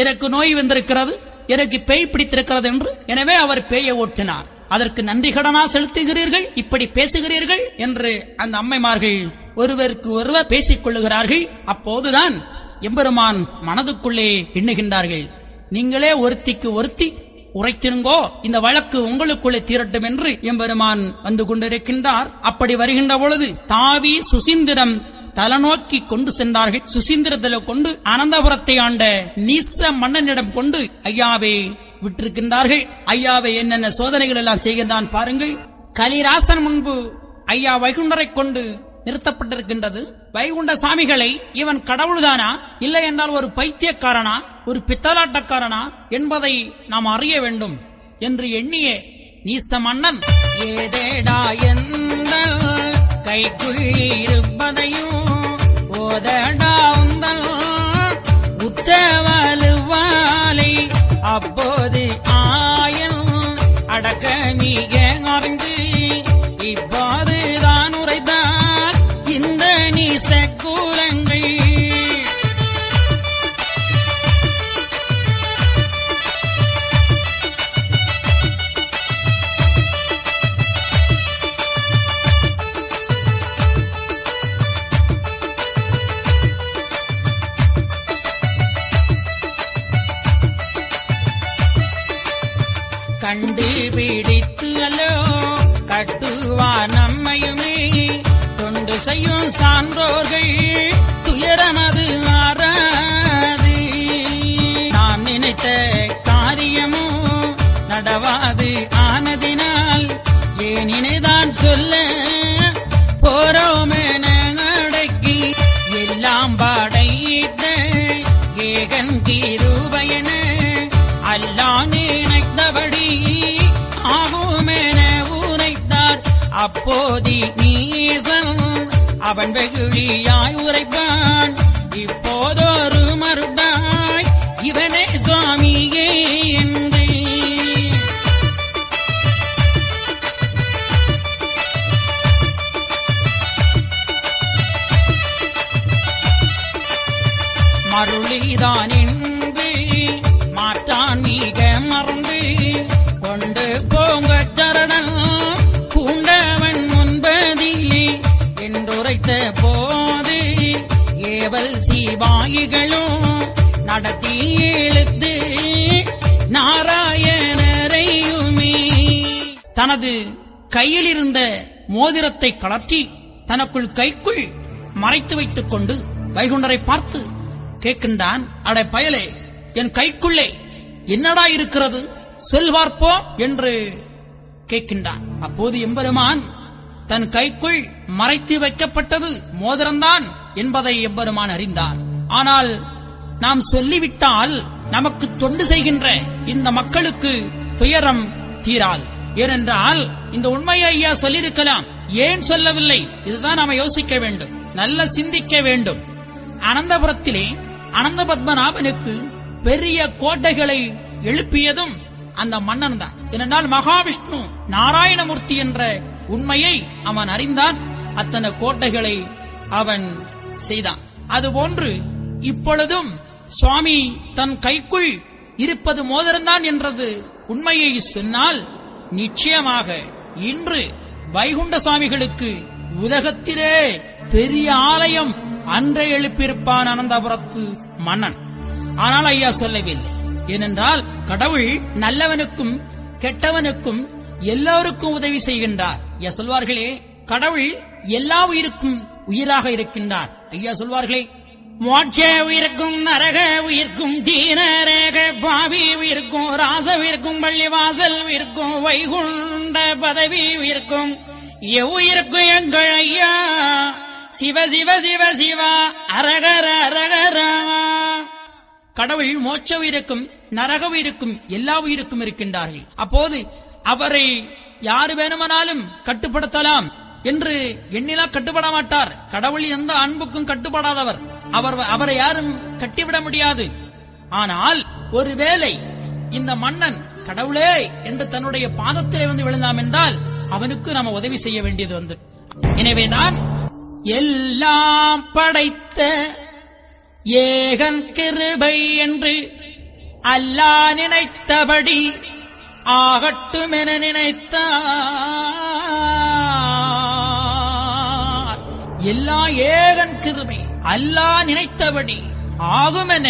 எனக்கு நோய் வந்திருக்கிறது, எனக்கு பேய் பிடித்திருக்கிறது என்று. எனவே அவர் பேயை ஓட்டினார். அதற்கு நன்றி கடனா செலுத்துகிறீர்கள், இப்படி பேசுகிறீர்கள் என்று அந்த அம்மைமார்கள் ஒருவருக்கு ஒருவர் பேசிக் கொள்ளுகிறார்கள். அப்போதுதான் எம்பெருமான் மனதுக்குள்ளே எண்ணுகின்றார்கள், நீங்களே ஒருத்திக்கு ஒருத்தி உரைத்திருங்கோ, இந்த வழக்கு உங்களுக்குள்ளே தீரட்டும் என்று எம்பெருமான் வந்து கொண்டிருக்கின்றார். அப்படி வருகின்ற பொழுது தாவி சுசீந்திரம் தலநோக்கி கொண்டு சென்றார்கள். சுசீந்திரத்தில கொண்டு அனந்தபுரத்தை ஆண்ட நீச மன்னனிடம் கொண்டு ஐயாவை விட்டிருக்கின்றார்கள். ஐயாவை என்னென்ன சோதனைகள் எல்லாம் செய்கின்றான் பாருங்கள். கலிராசன் முன்பு ஐயா வைகுண்டரை கொண்டு நிறுத்தப்பட்டிருக்கின்றது. வைகுண்ட சாமிகளை இவன் கடவுள்தானா, இல்லை என்றால் ஒரு பைத்தியக்காரனா, ஒரு பித்தலாட்டக்காரனா என்பதை நாம் அறிய வேண்டும் என்று எண்ணிய நீச மன்னன், ஏதேடா எந்த கைக்குள் இருப்பதையும் ஓதடா உந்தல் உற்றவலுவாலை அப்போது ஆயன் அடக்கமிக அறிந்து இப்போது தான் உரைத்தான் இந்த நீச கூலங்கள். கண்டுபிடித்து அல்லோ கட்டுவா நம்மையுமே தொண்டு செய்யும் சான்றோர்கள் துயரமது ஆறாது. நாம் நினைத்த காரியமும் நடவாது ஆனதினால் ஏனினைதான் சொல்ல போறோமென அடக்கி எல்லாம் படைத்த ஏகன் கிருபையென அல்லா நினைத்தபடி ஆகுமென உரைத்தார். அப்போதி நீசன் அவன் வெகுளியாய் உரைப்பான், இப்போதொரு மறுடாய் இவனே சுவாமியே என்று. மருளிதான் என்று மாற்றான் மிக மறந்து கொண்டு போங்க சரணம் பூண்டவன் முன்பதிலே என்றுரைத்த போது ஏவல் சிவாயிகளும் நடத்தி இழுத்து நாராயணரையுமே தனது கையில் இருந்த மோதிரத்தை கலற்றி தனக்குள் கைக்குள் மறைத்து வைத்துக் கொண்டு வைகுண்டரை பார்த்து கேட்கின்றான், அடை பயலே, என் கைக்குள்ளே என்னடா இருக்கிறது சொல்வார்ப்போ என்று கேட்கின்றான். அப்போது எம்பெருமான் தன் கைக்குள் மறைத்து வைக்கப்பட்டது மோதிரம்தான் என்பதை எம்பெருமான் அறிந்தார். ஆனால் நாம் சொல்லிவிட்டால் நமக்கு தொண்டு செய்கின்ற இந்த மக்களுக்கு துயரம் தீராது. ஏனென்றால் இந்த உண்மையை ஐயா சொல்லியிருக்கலாம், ஏன் சொல்லவில்லை? இதுதான் நாம யோசிக்க வேண்டும், நல்ல சிந்திக்க வேண்டும். அனந்தபுரத்திலே அனந்த பத்மநாபனுக்கு பெரிய கோட்டைகளை எழுப்பியதும் அந்த மன்னன் தான். ஏனென்றால் மகாவிஷ்ணு நாராயணமூர்த்தி என்ற உண்மையை அவன் அறிந்தான். அத்தனை கோட்டைகளை அவன் செய்தான். அதுபோன்று இப்பொழுதும் சுவாமி தன் கைக்குள் இருப்பது மோதிரம்தான் என்றது உண்மையை சொன்னால் நிச்சயமாக இன்று வைகுண்ட சுவாமிகளுக்கு உலகத்திலே பெரிய ஆலயம் அன்றே எழுப்பியிருப்பான் அனந்தபுரத்து மன்னன். ஆனால் ஐயா சொல்லவில்லை. ஏனென்றால் கடவுள் நல்லவனுக்கும் கெட்டவனுக்கும் எல்லோருக்கும் உதவி செய்கின்றார். ஐயா சொல்வார்களே, கடவுள் எல்லா உயிருக்கும் உயிராக இருக்கின்றார். ஐயா சொல்வார்களே, மோட்ச உயிருக்கும் நரக உயிர்க்கும் தீனரேக பாவி உயிர்க்கும் ராச உயிர்க்கும் பள்ளிவாசல் உயிர்க்கும் வைகுண்ட பதவி உயிர்க்கும் எவ்வுயிருக்கும் எங்கள் ஐயா சிவ சிவ சிவ சிவா அரகர அரகரா. கடவுள் மோட்ச உயிருக்கும் நரக உயிருக்கும் எல்லா உயிருக்கும் இருக்கின்றார்கள். அப்போது அவரை யாரு வேணுமானாலும் கட்டுப்படுத்தலாம் என்று எண்ணிலா கட்டுப்பட மாட்டார். கடவுள் எந்த அன்புக்கும் கட்டுப்படாதவர். அவரை யாரும் கட்டிவிட முடியாது. ஆனால் ஒருவேளை இந்த மன்னன் கடவுளே என்று தன்னுடைய பாதத்திலே வந்து விழுந்தாம் என்றால் அவனுக்கு நாம உதவி செய்ய வேண்டியது வந்து. எனவேதான் எல்லாம் படைத்த ஏகன் கிருபை என்று அல்லாஹ் நினைத்தபடி ஆகட்டும் என நினைத்தார். எல்லா ஏகன் கிருபை அல்லாஹ் நினைத்தபடி ஆகும் என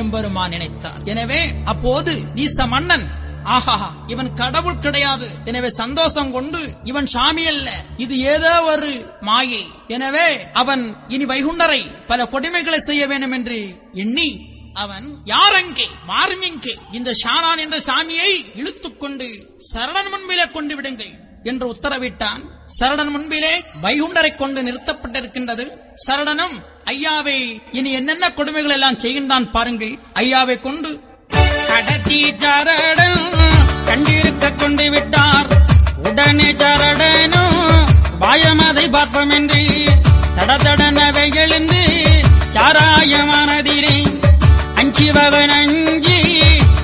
எம்பெருமான் நினைத்தார். எனவே அப்போது நீச மன்னன் ஆஹா இவன் கடவுள் கிடையாது, எனவே சந்தோஷம் கொண்டு இவன் சாமி அல்ல, இது ஏதோ ஒரு மாயை, எனவே அவன் இனி வைகுண்டரை பல கொடுமைகளை செய்ய வேண்டும் என்று எண்ணி அவன் யாரங்கே மாறுமிங்கே இந்த ஷாரான் என்ற சாமியை இழுத்துக்கொண்டு சரணன் முன்பிலே கொண்டு விடுங்கள் என்று உத்தரவிட்டான். சரணன் முன்பிலே வைகுண்டரை கொண்டு நிறுத்தப்பட்டிருக்கின்றது. சரணனும் ஐயாவை இனி என்னென்ன கொடுமைகள் எல்லாம் செய்கின்றான் பாருங்கள். ஐயாவை கொண்டு கடத்தி சரணன் கண்டிருக்க கொண்டு விட்டார். உடனே சரணனும் பாயமதை பார்ப்போம் என்று தடதடனவை எழுந்து சாராயமானதிலே அஞ்சி வகன் அஞ்சி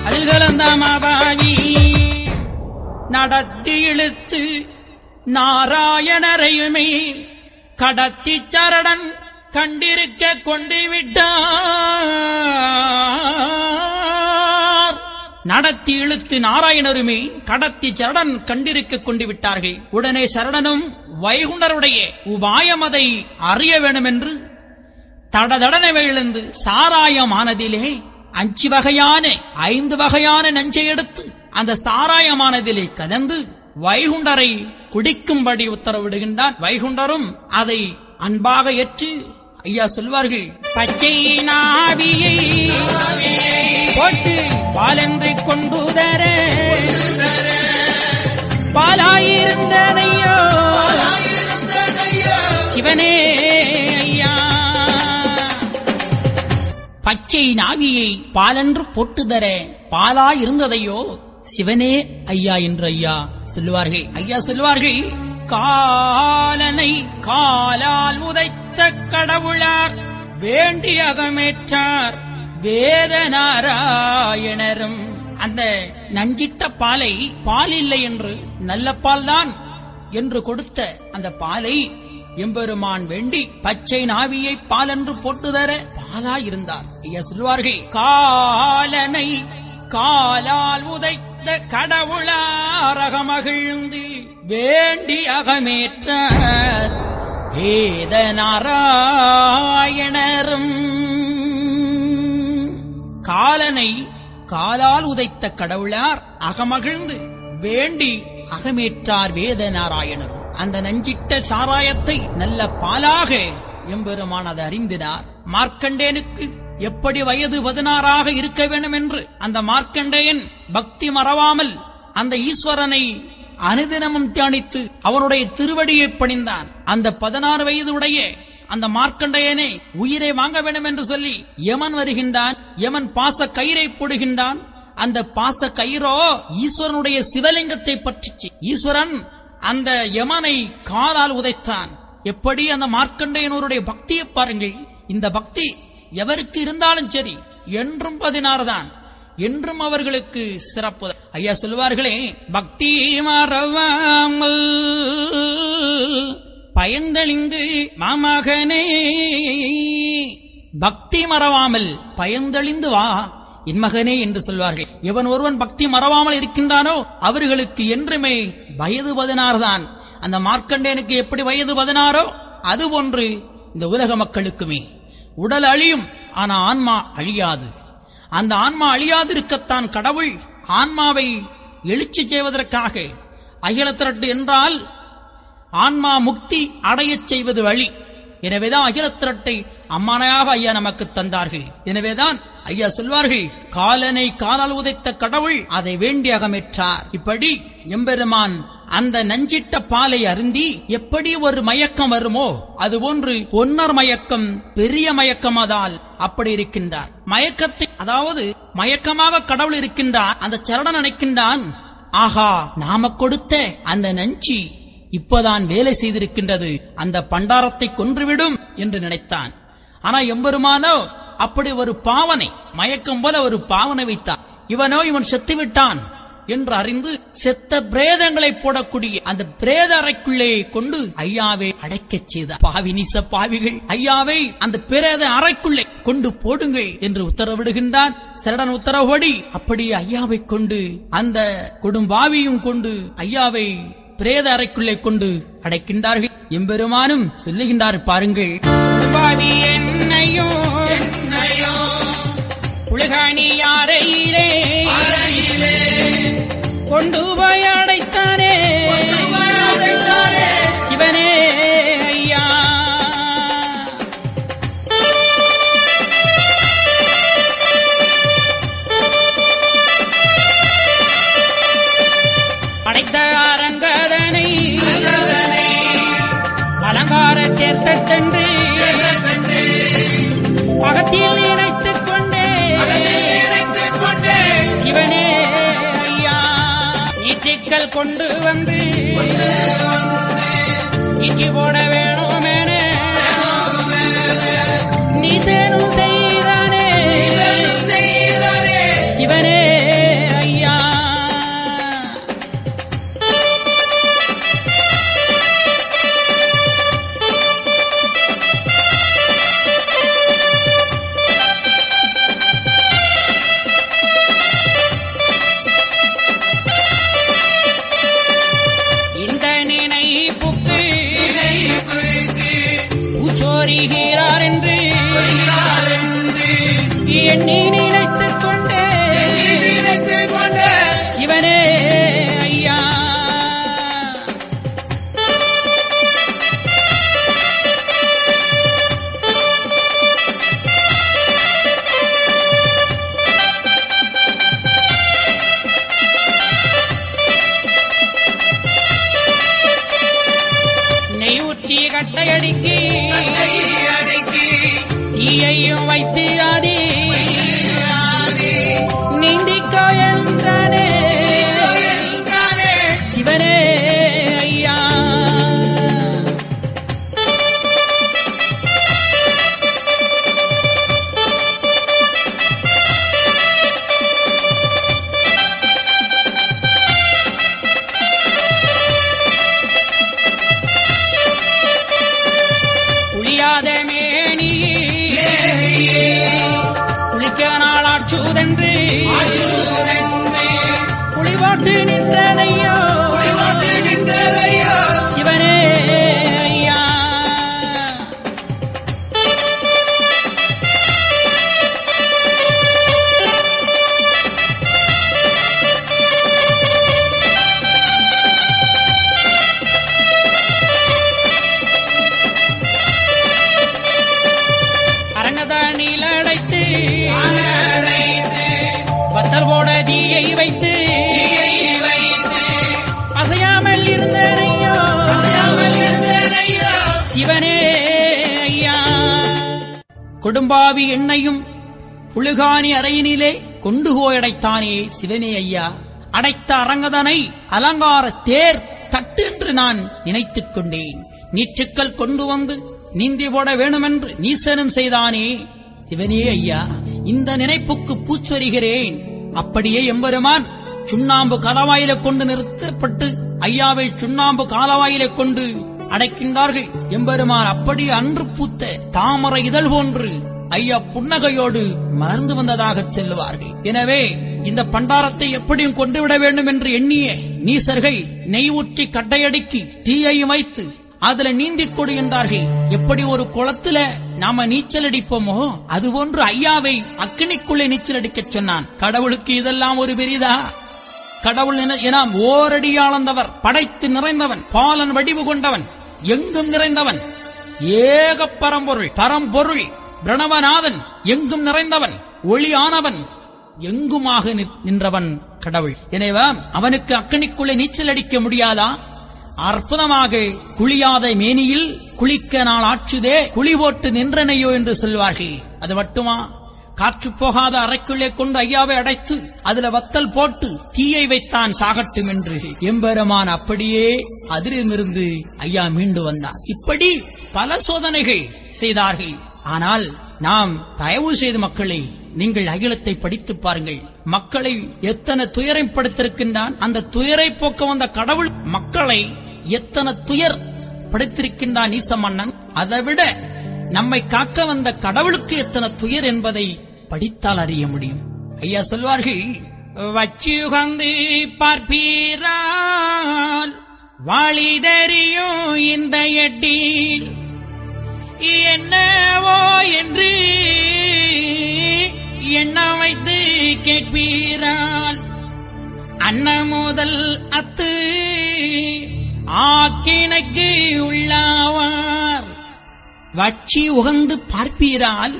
அதில் கலந்த மாபாவி நடத்தி இழுத்து நாராயணரையுமே கடத்தி சரணன் கண்டிருக்க கொண்டு விட்டார். நடத்தி இழுத்து நாராயணருமே கடத்தி சரணன் கண்டிருக்க கொண்டு விட்டார்கள். உடனே சரணனும் வைகுண்டருடைய உபாயமதை அறிய வேண்டும் என்று தடதடனவை எழுந்து சாராயமானதிலே 5 வகையான 5 வகையான நஞ்சை எடுத்து அந்த சாராயமானதிலே கலந்து வைகுண்டரை குடிக்கும்படி உத்தரவிடுகின்றான். வைகுண்டரும் அதை அன்பாக ஏற்று ஐயா சொல்வார்கள், பச்சை நாவியை போட்டு பாலென்று கொண்டு தர பாலாயிருந்தனையோ சிவனே ஐயா. பச்சை நாவியை பாலென்று போட்டு தர பாலா இருந்ததையோ சிவனே ஐயா என்று ஐயா சொல்லுவார்கள். ஐயா சொல்லுவார்கள், காலனை காலால் உதைத்த கடவுளார் வேண்டி அகமேற்றார் வேதநாராயணரும். அந்த நஞ்சிட்ட பாலை பால் இல்லை என்று நல்ல பால் தான் என்று கொடுத்த அந்த பாலை எம்பெருமான் வேண்டி பச்சை நாவியை பால் என்று போட்டுதர பாலா இருந்தார். ஐயா சொல்வார்கள், காலனை காலால் உதைத்த கடவுளாரகமகிழ்ந்து வேண்டி அகமேற்ற வேதநாராயணரும். காலனை காலால் உதைத்த கடவுளார் அகமகிழ்ந்து வேண்டி அகமேற்றார் வேதநாராயணரும். அந்த நஞ்சிட்ட சாராயத்தை நல்ல பாலாக எம்பெருமான் அதை அறிந்தினார். மார்க்கண்டேனுக்கு எப்படி வயது 16 இருக்க வேண்டும் என்று அந்த மார்க்கண்டேயன் பக்தி மறவாமல் அந்த ஈஸ்வரனை அனுதினமும் தியானித்து அவனுடைய திருவடியை பணிந்தான். அந்த 16 வயது உடைய அந்த மார்க்கண்டேயனை உயிரை வாங்க வேண்டும் என்று சொல்லி யமன் வருகின்றான். யமன் பாச கயிறை போடுகின்றான். அந்த பாச கயிறோ ஈஸ்வரனுடைய சிவலிங்கத்தை பற்றிச்சு. ஈஸ்வரன் அந்த யமனை காலால் உதைத்தான். எப்படி அந்த மார்க்கண்டேயனுடைய பக்தியை பாருங்கள். இந்த பக்தி எவருக்கு இருந்தாலும் சரி, என்றும் 16 தான், என்றும் அவர்களுக்கு சிறப்பு. ஐயா சொல்வார்களே, பக்தி மறவாமல் பயந்தளிந்து மாமகனே, பக்தி மறவாமல் பயந்தளிந்து வா என் மகனே என்று சொல்வார்கள். எவன் ஒருவன் பக்தி மறவாமல் இருக்கின்றானோ அவர்களுக்கு என்றுமே வயது 16 தான். அந்த மார்க்கண்டேனுக்கு எப்படி வயது 16ஓ அதுபோன்று இந்த உலக மக்களுக்குமே. உடல் அழியும், ஆனா ஆன்மா அழியாது. அந்த ஆன்மா அழியாதிருக்கத்தான் கடவுள் ஆன்மாவை எழுச்சி செய்வதற்காக அகில திரட்டு என்றால் ஆன்மா முக்தி அடையச் செய்வது வழி. எனவேதான் அகில திரட்டை அம்மானையாக ஐயா நமக்கு தந்தார்கள். எனவேதான் ஐயா சொல்வார்கள், காலனை காலால் உதைத்த கடவுள் அதை வேண்டி அகமேற்றார். இப்படி எம்பெருமான் அந்த நஞ்சிட்ட பாலை அருந்தி எப்படி ஒரு மயக்கம் வருமோ அதுபோன்று பொன்னர் மயக்கம் பெரிய மயக்கமாதால் அப்படி இருக்கின்றார். மயக்கத்தை, அதாவது மயக்கமாக கடவுள் இருக்கின்றார். அந்த சரணன் நினைக்கின்றான், ஆஹா நாம கொடுத்த அந்த நஞ்சி இப்பதான் வேலை செய்திருக்கின்றது, அந்த பண்டாரத்தை கொன்றுவிடும் என்று நினைத்தான். ஆனா எம்பெருமானோ அப்படி ஒரு பாவனை, மயக்கம் போல ஒரு பாவனை வைத்தார். இவன் செத்துவிட்டான் என்று அறிந்து செத்த பிரேதங்களை போடக்கூடிய அந்த பிரேத அறைக்குள்ளே கொண்டு ஐயாவை அடைக்கச் செய்தார். பாவி நீச பாவிகள், ஐயாவை அந்த பிரேத அறைக்குள்ளே கொண்டு போடுங்கள் என்று உத்தரவிடுகின்றான். சரடன் உத்தரவோடி அப்படியே ஐயாவை கொண்டு அந்த கொடும்பாவியும் கொண்டு ஐயாவை பிரேத அறைக்குள்ளே கொண்டு அடைக்கின்றார்கள். எம்பெருமானும் சொல்லுகின்றார், பாருங்கள், பாவி என்னையோ உலகாணி யாரையிலே கொண்டு போய் அடைத்தானே சிவனே ஐயா. அடைத்த அரங்கதனை அலங்கார தேர்த்தென்று பகத்தில் இணைத்துக் கொண்டே சிவனே ஐயா நீச்சிக்கல் கொண்டு வந்து இஞ்சி போட வேணுமென நீ சேனும் செய்தானே சிவனே ஐயா. எண்ணி நினைத்துக் கொண்டே சிவனே ஐயா. நெய் ஊற்றி கட்டையடிக்கி தீயையும் வைத்து ஆதி நீந்திக்கோ என்றானே சிவனே ஐயா. புளியாத மேனி குளிக்க நாளாச்சுதென்று குளிவாட்டு நின்றதையோ சிவனே ஐயா. அரங்கதானில் அடைத்து பத்தல் போட தீயை வைத்து அசையாமல் இருந்தனையோ சிவனே ஐயா. கொடும்பாவி எண்ணையும் புழுகானி அறையினிலே கொண்டு போய் அடைத்தானே சிவனே ஐயா. அடைத்த அரங்கதனை அலங்கார தேர் தட்டு என்று நான் நினைத்துக் கொண்டேன். நீச்சுக்கள் கொண்டு வந்து நீந்தி போட வேணுமென்று நீசனும் செய்தானே சிவனே ஐயா, இந்த நினைப்புக்கு பூச்சொரிகிறேன். அப்படியே எம்பெருமான் சுண்ணாம்பு காலவாயில கொண்டு நிறுத்தப்பட்டு ஐயாவை சுண்ணாம்பு காலவாயில கொண்டு அடைக்கின்றார்கள். எம்பெருமான் அப்படி அன்று பூத்த தாமரை இதழ் போன்று ஐயா புன்னகையோடு மறந்து வந்ததாக செல்லுவார்கள். எனவே இந்த பண்டாரத்தை எப்படியும் கொண்டுவிட வேண்டும் என்று எண்ணிய நீசர்கள் நெய் ஊற்றி கட்டையடிக்கி தீயையும் வைத்து அதுல நீந்திக் கொடுகின்றார்கள். எப்படி ஒரு குளத்துல நாம நீச்சல் அடிப்போமோ அதுபோன்று ஐயாவை அக்கினிக்குள்ளே நீச்சல் அடிக்கச் சொன்னான். கடவுளுக்கு இதெல்லாம் ஒரு பெரிதா? கடவுள் என ஓரடியாளந்தவர், படைத்து நிறைந்தவன், பாலன் வடிவு கொண்டவன், எங்கும் நிறைந்தவன், ஏக பரம்பொருள், பரம்பொருள், பிரணவநாதன், எங்கும் நிறைந்தவன், ஒளியானவன், எங்குமாக நின்றவன் கடவுள். எனவே அவனுக்கு அக்கனிக்குள்ளே நீச்சல் அடிக்க முடியாதா? அற்புதமாக குளியாத மேனியில் குளிக்க நாள் ஆற்றுதே, குழி போட்டு நின்றனையோ என்று சொல்வார்கள். அது மட்டுமா? காற்று போகாத அறைக்குள்ளே கொண்டு ஐயாவை அடைத்து அதுல வத்தல் போட்டு தீயை வைத்தான் சாகட்டும் என்று. எம்பெருமான் அப்படியே அதிலிருந்து ஐயா மீண்டு வந்தார். இப்படி பல சோதனைகள் செய்தார்கள். ஆனால் நாம் தயவு செய்து மக்களை, நீங்கள் அகிலத்தை படித்து பாருங்கள். மக்களை எத்தனை துயரம் படுத்திருக்கின்றான். அந்த துயரை போக்க வந்த கடவுள் மக்களை எத்தனை துயர் படுத்திருக்கின்றான் ஈச மன்னன். அதைவிட நம்மை காக்க வந்த கடவுளுக்கு எத்தனை துயர் என்பதை படித்தால் அறிய முடியும். ஐயா சொல்வார்கள், வச்சுகந்து பார்ப்பீரால் வாழி தெரியும் இந்த எட்டில் என்னவோ என்று எண்ண வைத்து கேட்பீரால் அன்ன முதல் அத்து ஆக்கினைக்கு உள்ளாவார். வச்சி உகந்து பார்ப்பீரால்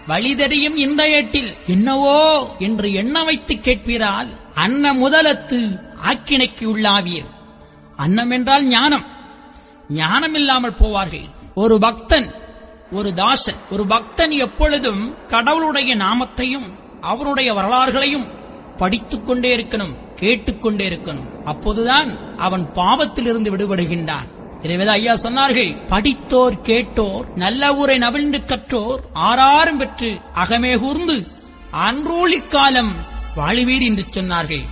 வழி தெரியும் இந்த ஏட்டில் என்னவோ என்று எண்ண வைத்து கேட்பீரால் அன்ன முதலத்து ஆக்கினைக்கு உள்ளாவீர். அன்னம் என்றால் ஞானம். ஞானம் இல்லாமல் போவார்கள். ஒரு பக்தன், ஒரு தாசன், ஒரு பக்தன் எப்பொழுதும் கடவுளுடைய நாமத்தையும் அவருடைய வரலாறுகளையும் படித்துக் கொண்டே இருக்கணும், கேட்டுக்கொண்டே இருக்கணும். அப்போதுதான் அவன் பாவத்திலிருந்து விடுபடுகின்றான். எனவே ஐயா சொன்னார்கள், படித்தோர் கேட்டோர் நல்ல ஊரை நவிழ்ந்து கற்றோர் ஆறாரும் பெற்று அகமே கூர்ந்து அன்றோழி காலம் வாழுவீர் என்று சொன்னார்கள்.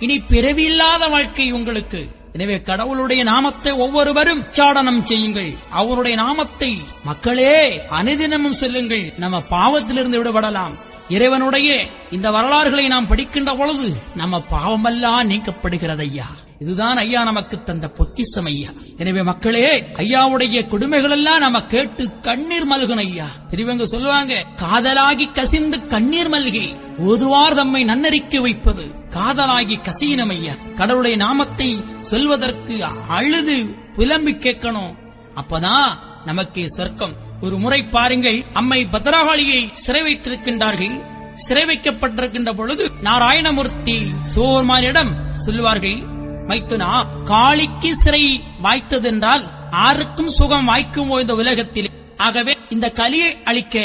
இனி பிறவியில்லாத வாழ்க்கை உங்களுக்கு. எனவே கடவுளுடைய நாமத்தை ஒவ்வொருவரும் உச்சாடனம் செய்யுங்கள். அவருடைய நாமத்தை மக்களே அனுதினமும் சொல்லுங்கள். நம்ம பாவத்திலிருந்து விடுபடலாம். இறைவனுடைய இந்த வரலாறுகளை நாம் படிக்கின்ற பொழுது நம்ம பாவமெல்லாம் நீக்கப்படுகிறது ஐயா. இதுதான் ஐயா நமக்கு தந்த பொக்கிஷம் ஐயா. எனவே மக்களே, ஐயாவுடைய கொடுமைகள் எல்லாம் நம்ம கேட்டு கண்ணீர் மல்கணும் ஐயா. பெரியவங்க சொல்லுவாங்க, காதலாகி கசிந்து கண்ணீர் மல்கி ஓதுவார் தம்மை நன்னறிக்க வைப்பது காதலாகி கசியினம் ஐயா. கடவுளுடைய நாமத்தை சொல்வதற்கு அழுது புலம்பி கேட்கணும். அப்பதான் நமக்கு சொர்க்கம். ஒரு முறை பாருங்கள், அம்மை பத்ரகாளியை சிறை வைத்திருக்கின்றார்கள். சிறை வைக்கப்பட்டிருக்கின்ற பொழுது நாராயணமூர்த்தி சோர்மானிடம் சொல்லுவார்கள், மைத்துனா, காளிக்கு சிறை வாய்த்ததென்றால் ஆருக்கும் சுகம் வாய்க்குமோ இந்த உலகத்தில். ஆகவே இந்த கலியை அழிக்க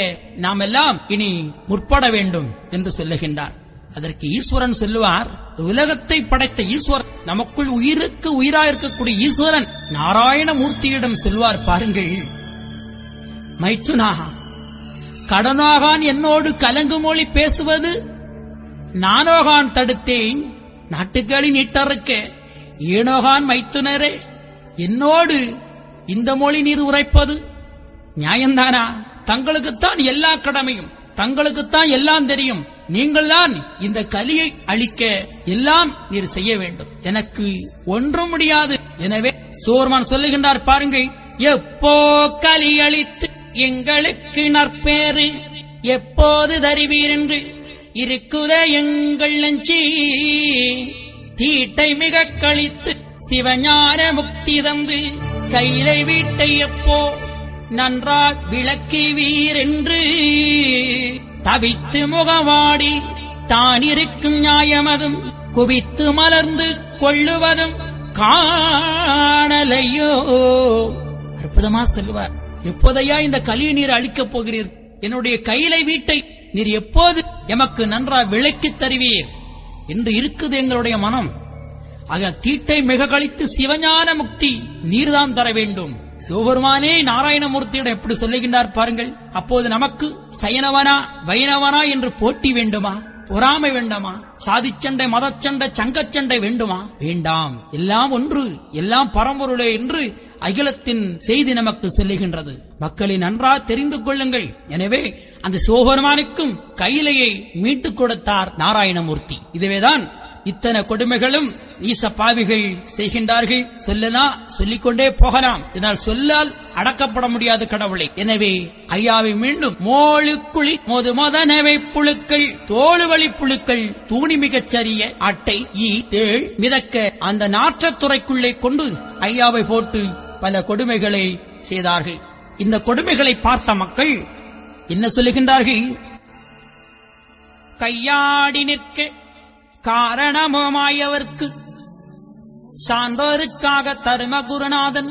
நாம் எல்லாம் இனி முற்பட வேண்டும் என்று சொல்லுகின்றார். அதற்கு ஈஸ்வரன் சொல்லுவார், உலகத்தை படைத்த ஈஸ்வரன், நமக்குள் உயிருக்கு உயிராயிருக்கக்கூடிய ஈஸ்வரன் நாராயணமூர்த்தியிடம் சொல்வார், பாருங்கள் மைத்துனா, கடனாகான் என்னோடு கலங்கு மொழி பேசுவது நானோகான் தடுத்தேன், நாட்டுக்களி நீட்டறுக்க ஏனோகான் மைத்துனரே என்னோடு இந்த மொழி நீர் உரைப்பது நியாயம்தானா? தங்களுக்குத்தான் எல்லா கடமையும், தங்களுக்குத்தான் எல்லாம் தெரியும். நீங்கள் தான் இந்த கலியை அழிக்க எல்லாம் நீர் செய்ய வேண்டும். எனக்கு ஒன்றும் முடியாது. எனவே சோர்மான் சொல்லுகின்றார், பாருங்கள், எப்போ கலி அழித்து எங்களுக்கு நற்பேறு எப்போது தருவீர் என்று இருக்குதே எங்கள் நெஞ்சி. தீட்டை மிக கழித்து சிவஞான முக்தி தந்து கையிலை வீட்டை எப்போ நன்றா விளக்குவீர் என்று தவித்து முகவாடி தான் இருக்கும் நியாயமதும் குவித்து மலர்ந்து கொள்ளுவதும் காணலையோ. அற்புதமா சொல்லுவார், எப்போதையா இந்த கலியை நீர் அழிக்கப் போகிறீர்? என்னுடைய கையிலை வீட்டை நீர் எப்போது எமக்கு நன்றா விளக்கி தருவீர் என்று இருக்குது எங்களுடைய மனம். ஆக தீட்டை மிக கழித்து சிவஞான முக்தி நீர்தான் தர வேண்டும். சிவபெருமானே நாராயணமூர்த்தியோட எப்படி சொல்லுகின்றார் பாருங்கள். அப்போது நமக்கு சயனவனா வைணவனா என்று போட்டி வேண்டுமா? பொறாமை வேண்டாமா? சாதிச்சண்டை, மதச்சண்டை, சங்கச்சண்டை வேண்டுமா? வேண்டாம். எல்லாம் ஒன்று, எல்லாம் பரம்பொருளே என்று அகிலத்தின் செய்தி நமக்கு சொல்லுகின்றது. மக்களை நன்றாக தெரிந்து கொள்ளுங்கள். எனவே அந்த சிவபெருமானுக்கும் கையிலையை மீட்டுக் கொடுத்தார் நாராயணமூர்த்தி. இதுவேதான் இத்தனை கொடுமைகளும் ஈச பாவிகள் செய்கின்றார்கள். சொல்லலாம், சொல்லிக்கொண்டே போகலாம். இதனால் சொல்லால் அடக்கப்பட முடியாது கடவுளை. எனவே ஐயாவை மீண்டும் மோழுக்குழி மோது மதனவை புழுக்கள் தோளுவழி புழுக்கள் தூணி மிகச் சரிய அட்டை ஈ தேள் மிதக்க அந்த நாற்றத்துறைக்குள்ளே கொண்டு ஐயாவை போட்டு பல கொடுமைகளை செய்தார்கள். இந்த கொடுமைகளை பார்த்த மக்கள் என்ன சொல்லுகின்றார்கள்? கையாடி நிற்க காரணமாயவர்க்கு சான்றோருக்காக தரும குருநாதன்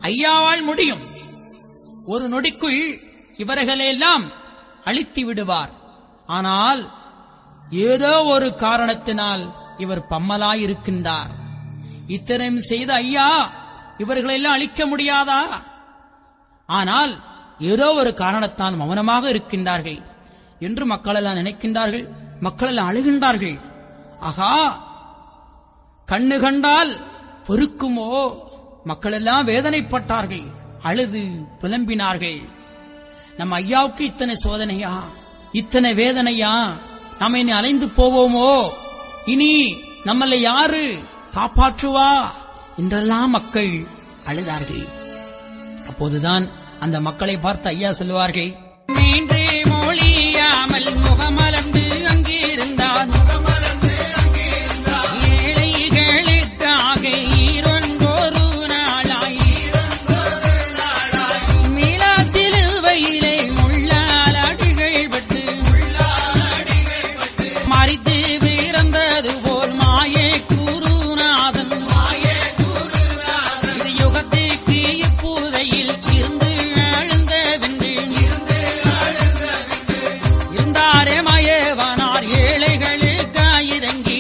ஐயாவால் முடியும். ஒரு நொடிக்குள் இவர்களெல்லாம் அழித்து விடுவார். ஆனால் ஏதோ ஒரு காரணத்தினால் இவர் பம்மலாயிருக்கின்றார். இத்தனையும் செய்த ஐயா இவர்களெல்லாம் அழிக்க முடியாதா? ஆனால் ஏதோ ஒரு காரணத்தால் மௌனமாக இருக்கின்றார்கள் என்று மக்கள் எல்லாம் நினைக்கின்றார்கள். மக்கள் எல்லாம் அழுகின்றார்கள். ஆகா, கண்ணு கண்டால் பொறுக்குமோ? மக்கள் எல்லாம் வேதனைப்பட்டார்கள், அழுது புலம்பினார்கள். நம்ம ஐயாவுக்கு இத்தனை சோதனையா, இத்தனை வேதனையா? நம்ம இனி அலைந்து போவோமோ? இனி நம்மளை யாரு காப்பாற்றுவா என்றெல்லாம் மக்கள் அழுதார்கள். அப்போதுதான் அந்த மக்களை பார்த்து ஐயா சொல்லுவார்கள், மீண்டே மொழியாமல் முகமலர்ந்து அங்கிருந்தார். ஏழைகளுக்காக ஈரொன்றொரு நாளாய் மீளா சிலுவையிலே முள்ளால் அடிகள் பட்டு மறித்து பிறந்தது போல் மாயே குருநாதன். இது யுகத்துக்கு இப்பூதையில் இருந்து அழுந்தவென்று இருந்தாரே மயவனார் ஏழைகளுக்காயிரங்கி.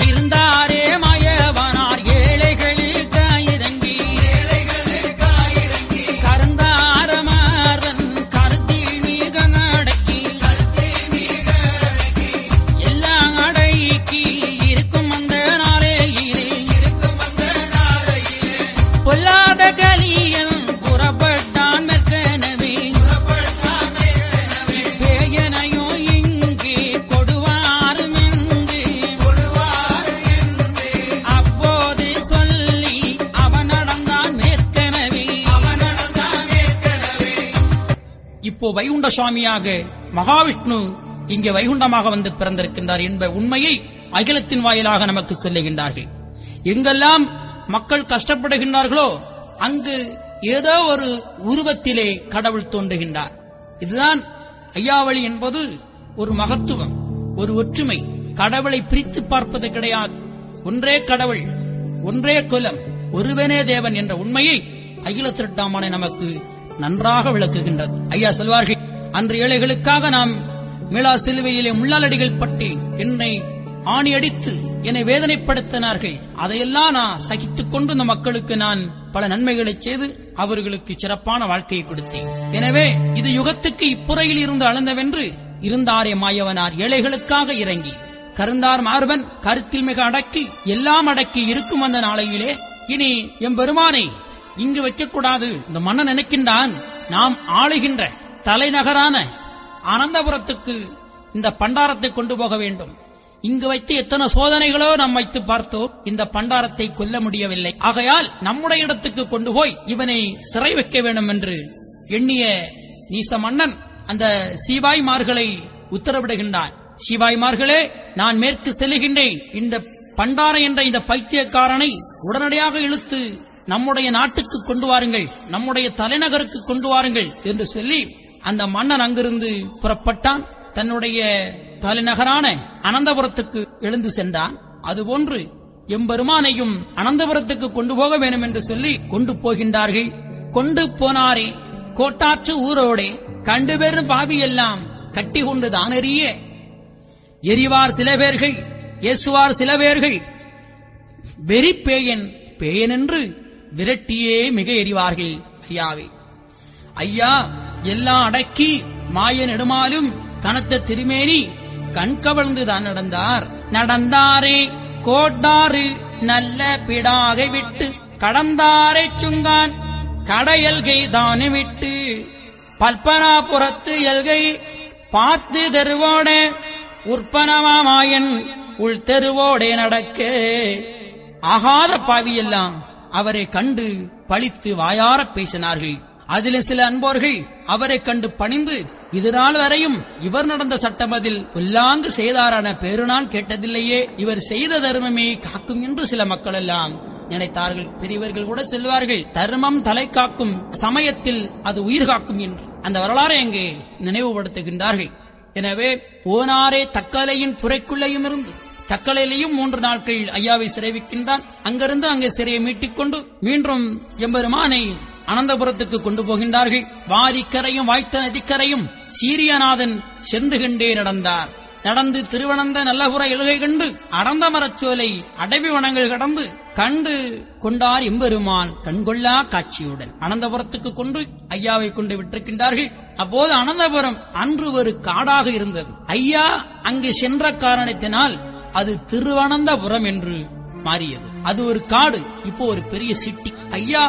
இருந்தாரே மயவனார் ஏழைகளுக்காயிரங்கி. கருந்தாரமாறன் கருத்தில் மிக அடக்கி எல்லாம் அடக்கி இருக்கும் அந்த நாளையிலே பொல்லாத கலியன் புறப்பட்டான் மெற்கனவே. பேயனையோ இங்கே கொடுவாரும் என்று அப்போது சொல்லி அவன் நடந்தான் மேற்கனவே. இப்போ வைகுண்ட சுவாமியாக மகாவிஷ்ணு இங்கே வைகுண்டமாக வந்து பிறந்திருக்கின்றார் என்ற உண்மையை அகிலத்தின் வாயிலாக நமக்கு சொல்லுகின்றார்கள். எங்கெல்லாம் மக்கள் கஷ்டப்படுகின்றார்களோ அங்கு ஏதோ ஒரு உருவத்திலே கடவுள் தோன்றுகின்றார். இதுதான் ஐயாவளி என்பது ஒரு மகத்துவம், ஒரு ஒற்றுமை. கடவுளை பிரித்து பார்ப்பது கிடையாது. ஒன்றே கடவுள், ஒன்றே குலம், ஒருவனே தேவன் என்ற உண்மையை அகிலத்திரட்டாமனை நமக்கு நன்றாக விளக்குகின்றது. ஐயா சொல்வார்கள், அன்று ஏழைகளுக்காக நாம் மீளா சிலுவையிலே முள்ளாலடிகள் பட்டு என்னை ஆணி அடித்து என்னை வேதனைப்படுத்தினார்கள். அதையெல்லாம் நான் சகித்துக் கொண்டு இந்த மக்களுக்கு நான் பல நன்மைகளை செய்து அவர்களுக்கு சிறப்பான வாழ்க்கையை கொடுத்தேன். எனவே இது யுகத்துக்கு இப்புறையில் இருந்து அளந்தவென்று இருந்தாரே மாயவனார் ஏழைகளுக்காக இறங்கி கருந்தார் மார்பன் கருத்தில் மிக அடக்கி எல்லாம் அடக்கி இருக்கும் அந்த நாளையிலே இனி எம்பெருமானை இங்கு வைக்கக்கூடாது. இந்த மன்னன் நினைக்கின்றான், நாம் ஆளுகின்ற தலைநகரான அனந்தபுரத்துக்கு இந்த பண்டாரத்தை கொண்டு போக வேண்டும். இங்கு வைத்து எத்தனை சோதனைகளோ நாம் வைத்து பார்த்தோம், இந்த பண்டாரத்தை கொல்ல முடியவில்லை. ஆகையால் நம்முடைய இடத்துக்கு கொண்டு போய் இவனை சிறை வைக்க வேண்டும் என்று எண்ணிய நீச மன்னன் அந்த சீவாய்மார்களை உத்தரவிடுகின்றான். சீவாய்மார்களே, நான் மேற்கு செல்லுகின்றேன். இந்த பண்டார என்ற இந்த பைத்தியக்காரனை உடனடியாக இழுத்து நம்முடைய நாட்டுக்கு கொண்டு வாருங்கள், நம்முடைய தலைநகருக்கு கொண்டு வாருங்கள் என்று சொல்லி அந்த மன்னன் அங்கிருந்து புறப்பட்டான். தன்னுடைய தலைநகரான அனந்தபுரத்துக்கு எழுந்து சென்றான். அதுபோன்று எம்பெருமானையும் அனந்தபுரத்துக்கு கொண்டு போக வேண்டும் என்று சொல்லி கொண்டு போகின்றார்கள். கொண்டு போனாரே கோட்டாற்று ஊரோடே கண்டு பெறும் பாவியெல்லாம் கட்டி கொண்டு தானறிய எரிவார் சில பேர்கள், ஏசுவார் சில பேர்கள். வெறி பேயன் பேயன் என்று விரட்டியே மிக எறிவார்கள். ஐயாவே, ஐயா எல்லாம் அடக்கி மாய நெடுமாலும் கனத்த திருமேனி கண் கவழ்ந்துதான் நடந்தாரே கோட்டாறு நல்ல பிடாகை விட்டு கடந்தாரை சுங்கான் கடையல்கை தானே விட்டு பல்பனாபுரத்து எல்கை பார்த்து தெருவோட உற்பனமாயன் உள் தெருவோடே நடக்க. ஆகாத பாவியெல்லாம் அவரை கண்டு பழித்து வாயார பேசினார்கள். அதில் சில அன்போர்கள் அவரை கண்டு பணிந்து, இதனால் வரையும் இவர் நடந்த சட்டமதில் புல்லாங்கு செய்தாரான பேரு நான் கேட்டதில்லையே, இவர் செய்த தர்மமே காக்கும் என்று சில மக்கள் எல்லாம் நினைத்தார்கள். பெரியவர்கள் கூட சொல்வார்கள், தர்மம் தலை காக்கும் சமயத்தில் அது உயிர் காக்கும் என்று. அந்த வரலாறை அங்கே நினைவுபடுத்துகின்றார்கள். எனவே போனாரே தக்கலையின் புரைக்குள்ளையும் இருந்து தக்கலையிலையும் 3 நாட்கள் ஐயாவை சிறைவிக்கின்றான். அங்கிருந்து அங்கே சிறையை மீட்டிக் கொண்டு மீண்டும் எம்பெருமானை அனந்தபுரத்துக்கு கொண்டு போகின்றார்கள். வாரிக்கரையும் வாய்த்த நதிக்கரையும் சீரியநாதன் சென்று கண்டே நடந்து திருவனந்த நல்லபுர எழுகை கண்டு அடர்ந்த மரச்சோலை அடவி வனங்கள் கடந்து கண்டு கொண்டார் எம்பெருமான் கண்கொள்ளா காட்சியுடன். அனந்தபுரத்துக்கு கொண்டு ஐயாவை கொண்டு விட்டிருக்கின்றார்கள். அப்போது அனந்தபுரம் அன்று ஒரு காடாக இருந்தது. ஐயா அங்கு சென்ற காரணத்தினால் அது திருவனந்தபுரம் என்று மாறியது. அது ஒரு காடு, இப்போ ஒரு பெரிய சிட்டி. ஐயா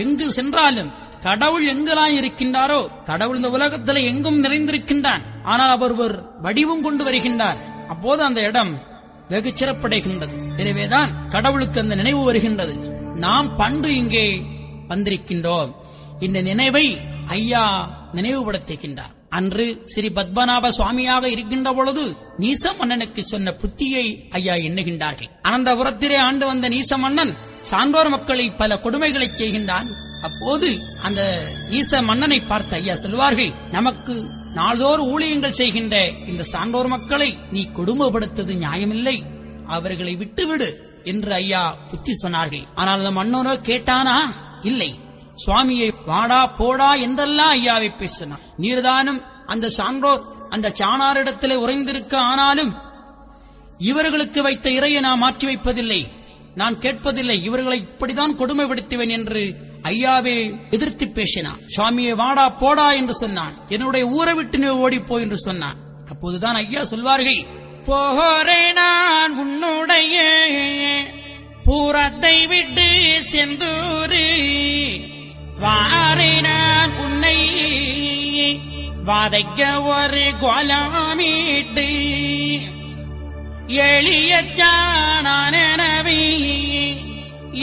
எங்கு சென்றாலும் கடவுள் எங்கெல்லாம் இருக்கின்றாரோ, கடவுள் இந்த உலகத்தில் எங்கும் நிறைந்திருக்கின்றான். ஆனால் அவர் ஒரு வடிவம் கொண்டு வருகின்றார். அப்போது அந்த இடம் வெகு சிறப்படைகின்றது. எனவேதான் கடவுளுக்கு அந்த நினைவு வருகின்றது. நாம் பண்டு இங்கே வந்திருக்கின்றோம். இந்த நினைவை ஐயா நினைவுபடுத்துகின்றார். அன்று ஸ்ரீ பத்மநாப சுவாமியாக இருக்கின்ற பொழுது நீச மன்னனுக்கு சொன்ன புத்தியை ஐயா எண்ணுகின்றார்கள். அனந்தபுரத்திலே ஆண்டு வந்த நீச மன்னன் சான்றோர் மக்களை பல கொடுமைகளை செய்கின்றான். அப்போது அந்த ஈச மன்னனை பார்த்து ஐயா சொல்வார்கள், நமக்கு நாள்தோறும் ஊழியங்கள் செய்கின்ற இந்த சான்றோர் மக்களை நீ கொடுமைப்படுத்தது நியாயமில்லை, அவர்களை விட்டுவிடு என்று ஐயா புத்தி சொன்னார்கள். ஆனால் அந்த மன்னனோ கேட்டானா? இல்லை. சுவாமியை வாடா போடா என்றெல்லாம் ஐயாவை பேசினார். நீர்தானும் அந்த சான்றோர் அந்த சாணாரிடத்திலே உறைந்திருக்க, ஆனாலும் இவர்களுக்கு வைத்த இறையை நான் மாற்றி வைப்பதில்லை, நான் கேட்பதில்லை, இவர்களை இப்படிதான் கொடுமைப்படுத்துவேன் என்று ஐயாவே எதிர்த்து பேசினான். சுவாமியை வாடா போடா என்று சொன்னான். என்னுடைய ஊரை விட்டு நீ ஓடிப்போ என்று சொன்னான். அப்போதுதான் ஐயா சொல்வார்கள், போரே நான் உன்னுடைய பூரத்தை விட்டு செந்தூரு, வாரே நான் உன்னை வாதைக்க ஒரு கோலமீட்டு, எளிய சாணனவே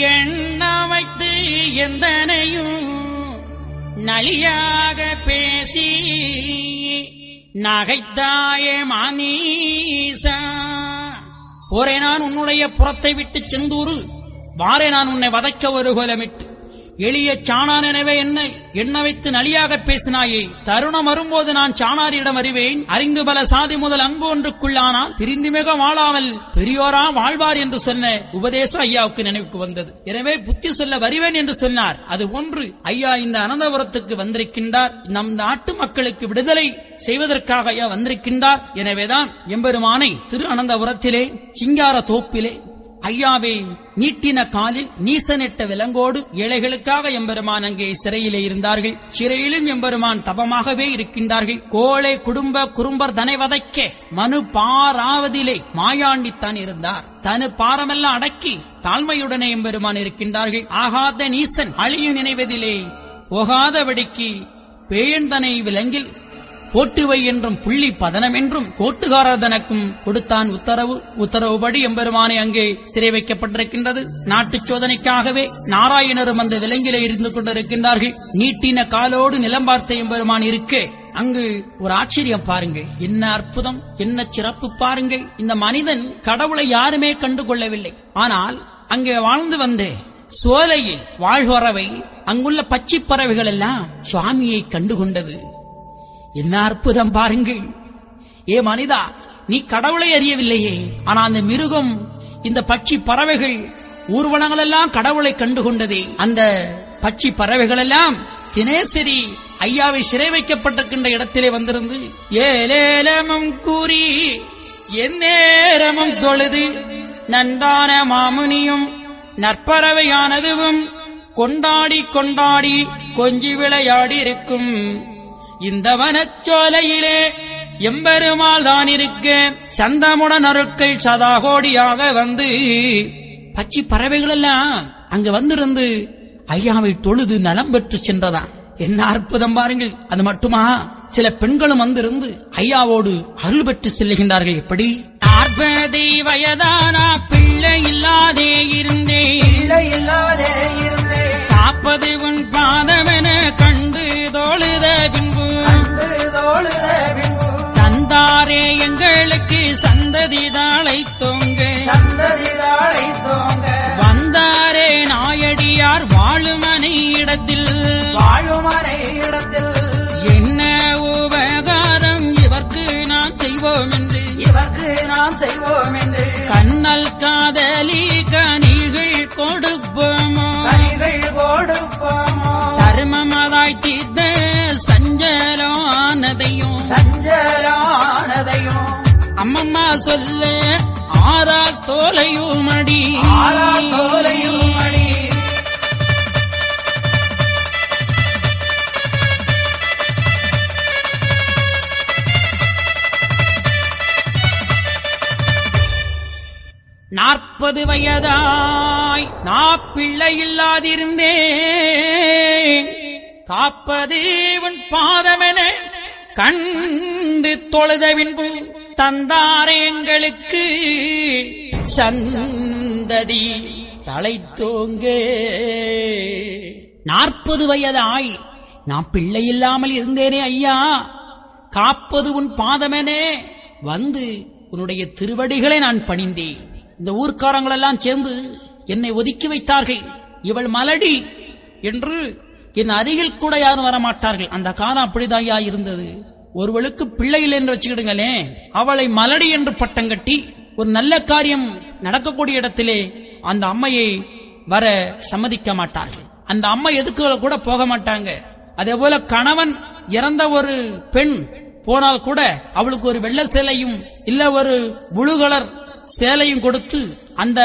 எண்ண வைத்து எந்தனையும் நலியாக பேசி நகைத்தாயே மானீசா. போரே நான் உன்னுடைய புறத்தை விட்டு செந்தூரு, வாரே நான் உன்னை வதைக்க ஒரு கோலமிட்டு, எளிய சாணான் எனவே என்னை எண்ண வைத்து நலியாக பேசினாயே, தருணம் வரும்போது நான் சாணாரியிடம் அறிவேன், அறிந்து பல சாதி முதல் அன்பு ஒன்றுக்குள்ளானால் பிரிந்து மிக வாழாமல் பெரியோரா வாழ்வார் என்று சொன்ன உபதேசம் ஐயாவுக்கு நினைவுக்கு வந்தது. எனவே புத்தி சொல்ல வருவேன் என்று சொன்னார். அது ஒன்று, ஐயா இந்த அனந்தபுரத்துக்கு வந்திருக்கின்றார், நம் நாட்டு மக்களுக்கு விடுதலை செய்வதற்காக ஐயா வந்திருக்கின்றார். எனவேதான் எம்பெருமானை திரு அனந்தபுரத்திலே சிங்கார தோப்பிலே ஐயாவே நீட்டின காலில் நீசனிட்ட விலங்கோடு ஏழைகளுக்காக எம்பெருமான் அங்கே சிறையிலே இருந்தார்கள். சிறையிலும் எம்பெருமான் தபமாகவே இருக்கின்றார்கள். கோழை குடும்ப குறும்பர் தனை வதைக்க மனு பாராவதிலே மாயாண்டித்தான் இருந்தார். தனு பாரமெல்லாம் அடக்கி தாழ்மையுடனே எம்பெருமான் இருக்கின்றார்கள். ஆகாத நீசன் அழியும் நினைவதிலே போகாதபடிக்கு பேயந்தனை விலங்கில் போட்டுவை என்றும் புள்ளி பதனம் என்றும் கோட்டுகாரர் தனக்கும் கொடுத்தான் உத்தரவுபடி எம்பெருமானை அங்கே சிறை வைக்கப்பட்டிருக்கின்றது. நாட்டு சோதனைக்காகவே நாராயணரும் அந்த விலங்கிலே இருந்து கொண்டிருக்கின்றார்கள். நீட்டின காலோடு நிலம் பார்த்த எம்பெருமான் இருக்கே, அங்கு ஒரு ஆச்சரியம் பாருங்கள், என்ன அற்புதம், என்ன சிறப்பு பாருங்கள். இந்த மனிதன் கடவுளை யாருமே கண்டுகொள்ளவில்லை. ஆனால் அங்கே வாழ்ந்து வந்த சோலையில் வாழ்வரவை அங்குள்ள பச்சை பறவைகள் எல்லாம் சுவாமியை கண்டுகொண்டது. என்ன அற்புதம் பாருங்கள். ஏ மனிதா, நீ கடவுளை அறியவில்லையே, ஆனால் அந்த மிருகம் இந்த பட்சி பறவைகள் ஊர்வனங்கள் எல்லாம் கடவுளை கண்டுகொண்டதே. அந்த பட்சி பறவைகள் எல்லாம் தினேசரி ஐயாவை சிறை வைக்கப்பட்டிருக்கின்ற இடத்திலே வந்திருந்து ஏலேலமும் கூறி எந்நேரமும் தொழுது நன்றான மாமுனியும் நற்பறவையானதுவும் கொண்டாடி கொண்டாடி கொஞ்சி விளையாடி இருக்கும் இந்த வனச்சோலையிலே எம்பெருமாள் தான் இருக்க சந்தமுடன் அருட்கள் சதாகோடியாக வந்து பச்சி பறவைகள் எல்லாம் அங்க வந்திருந்து ஐயாவை தொழுது நலம் பெற்று சென்றதான். என்ன அற்புதம் பாருங்கள். அது மட்டுமா, சில பெண்களும் வந்திருந்து ஐயாவோடு அருள் பெற்று செல்லுகின்றார்கள். எப்படி? 40 வயதானா பிள்ளை இல்லாதே இருந்தேன், காப்பது உன் பாதமென கண்டு தோழுத பின்பு தந்தாரே எங்களுக்கு சந்ததி தாளை தோங்க வந்தாரே நாயடியார் வாழுமனை இடத்தில் என்ன உபகாரம் இவர்க்கு நாம் செய்வோம் என்று கண்ணல் காதலி கனிகள் கொடுப்போமோ தர்மமதாய் தீர்த்த சஞ்சலானதையும் அம்மம்மா சொல்ல ஆறால் தோலையும் அடி 40 வயதாய் நான் பிள்ளை இல்லாதிருந்தேன், காப்பது உன் பாதமென கண்டு தொழுத பின்பு தந்தாரே எங்களுக்கு சந்ததி தலைத்தோங்க. 40 வயதாய் நான் பிள்ளை இல்லாமல் இருந்தேனே ஐயா, காப்பது உன் பாதமெனே வந்து உன்னுடைய திருவடிகளை நான் பணிந்தேன். இந்த ஊர்க்காரங்கள் எல்லாம் சேர்ந்து என்னை ஒதுக்கி வைத்தார்கள். இவள் மலடி என்று என் அருகில் கூட யாரும் வரமாட்டார்கள். அந்த காலம் அப்படிதான் ஐயா இருந்தது. ஒருவளுக்கு பிள்ளைகள் என்று வச்சுக்கிடுங்களே, அவளை மலடி என்று பட்டம் கட்டி ஒரு நல்ல காரியம் நடக்கக்கூடிய இடத்திலே அந்த அம்மையை வர சம்மதிக்க மாட்டார்கள். அந்த அம்மை எதுக்கு கூட போக மாட்டாங்க. அதே போல கணவன் இறந்த ஒரு பெண் போனால் கூட அவளுக்கு ஒரு வெள்ளை சேலையும் இல்ல ஒரு புளு கலர் சேலையும் கொடுத்து அந்த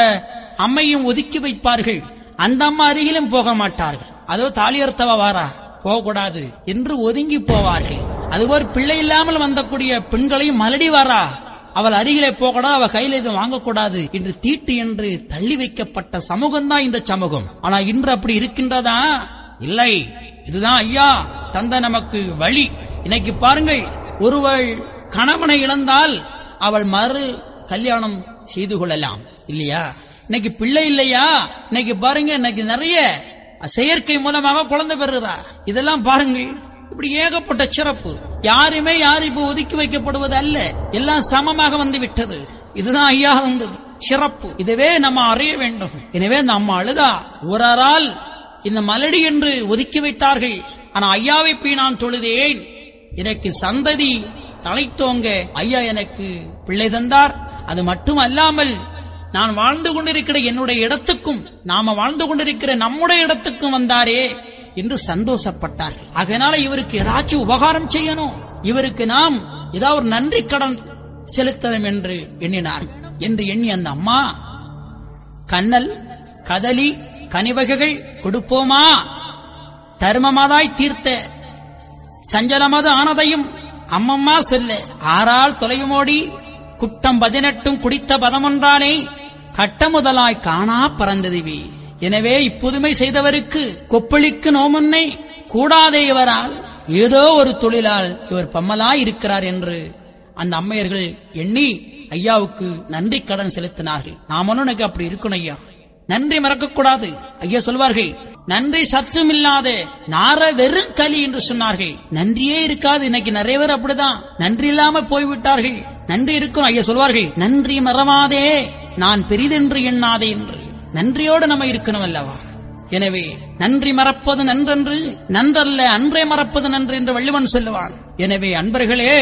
அம்மையும் ஒதுக்கி வைப்பார்கள். அந்த அம்மா அருகிலும் போக மாட்டார்கள். அதோ தாலியர்த்தவ வாரா போகக்கூடாது என்று ஒதுங்கி போவார்கள். அதுபோல் பிள்ளை இல்லாமல் வந்தக்கூடிய பெண்களையும் மலடி வாரா அவள் அருகிலே போகக்கூடாது, அவள் கையில இது வாங்கக்கூடாது என்று தீட்டு என்று தள்ளி வைக்கப்பட்ட சமூகம் தான் இந்த சமூகம். ஆனா இன்று அப்படி இருக்கின்றதா? இல்லை. இதுதான் ஐயா தந்த நமக்கு வழி. இன்னைக்கு பாருங்கள், ஒருவள் கணவனை இழந்தால் அவள் மறு கல்யாணம் செய்து கொள்ளலாம் இல்லையா? இன்னைக்கு பிள்ளை இல்லையா, இன்னைக்கு பாருங்க, இன்னைக்கு நிறைய செயற்கை மூலமாக குழந்தை பெறுகிறா. இதெல்லாம் பாருங்கள், இப்படி ஏகப்பட்ட சிறப்பு. யாருமே யாரும் இப்ப ஒதுக்கி வைக்கப்படுவது அல்ல, எல்லாம் சமமாக வந்து விட்டது. இதுதான் ஐயா வந்தது சிறப்பு. இதுவே நம்ம அறிய வேண்டும். எனவே நம்ம அழுதா ஊராரால் இந்த மலடி என்று ஒதுக்கி வைத்தார்கள். ஆனா ஐயாவை போய் நான் தொழுதேன், எனக்கு சந்ததி தலைத்தோங்க ஐயா எனக்கு பிள்ளை தந்தார். அது மட்டும் அல்லாமல் நான் வாழ்ந்து கொண்டிருக்கிற என்னுடைய இடத்துக்கும் நாம வாழ்ந்து கொண்டிருக்கிற நம்முடைய இடத்துக்கும் வந்தாரே என்று சந்தோஷப்பட்டார்கள். அதனால இவருக்கு ஏதாச்சும் உபகாரம் செய்யணும், இவருக்கு நாம் ஏதாவது ஒரு நன்றி கடன் செலுத்தணும் என்று எண்ணினார். என்று எண்ணி அந்த அம்மா கண்ணல் கதலி கனிவகைகள் கொடுப்போமா, தர்மமாதாய் தீர்த்த சஞ்சலமது ஆனதையும் அம்மம்மா சொல்ல ஆறால் தொலையுமோடி குட்டம் 18 குடித்த பதமொன்றானே கட்ட முதலாய் காணா பறந்ததுவி. எனவே இப்புதுமை செய்தவருக்கு கொப்பளிக்கு நோமுன்னை கூடாதே, இவரால் ஏதோ ஒரு தொழிலால் இவர் பம்மலாய் இருக்கிறார் என்று அந்த அம்மையர்கள் எண்ணி ஐயாவுக்கு நன்றி கடன் செலுத்தினார்கள். நாமனும் எனக்கு அப்படி இருக்கணும் ஐயா, நன்றி மறக்கக்கூடாது. ஐயா சொல்வார்கள், நன்றி சற்றும் இல்லாத நார வெறும் களி என்று சொன்னார்கள். நன்றியே இருக்காது. இன்னைக்கு நிறைய பேர் அப்படிதான் நன்றி இல்லாம போய்விட்டார்கள். நன்றி இருக்கும். ஐயா சொல்வார்கள், நன்றி மறவாதே நான் பெரிதென்று எண்ணாதே என்று. நன்றியோடு நம்ம இருக்கணும் அல்லவா? எனவே நன்றி மறப்பது நன்றன்று, நன்றல்ல அன்றே மறப்பது நன்று என்று வள்ளுவன் சொல்லுவான். எனவே அன்பர்களே,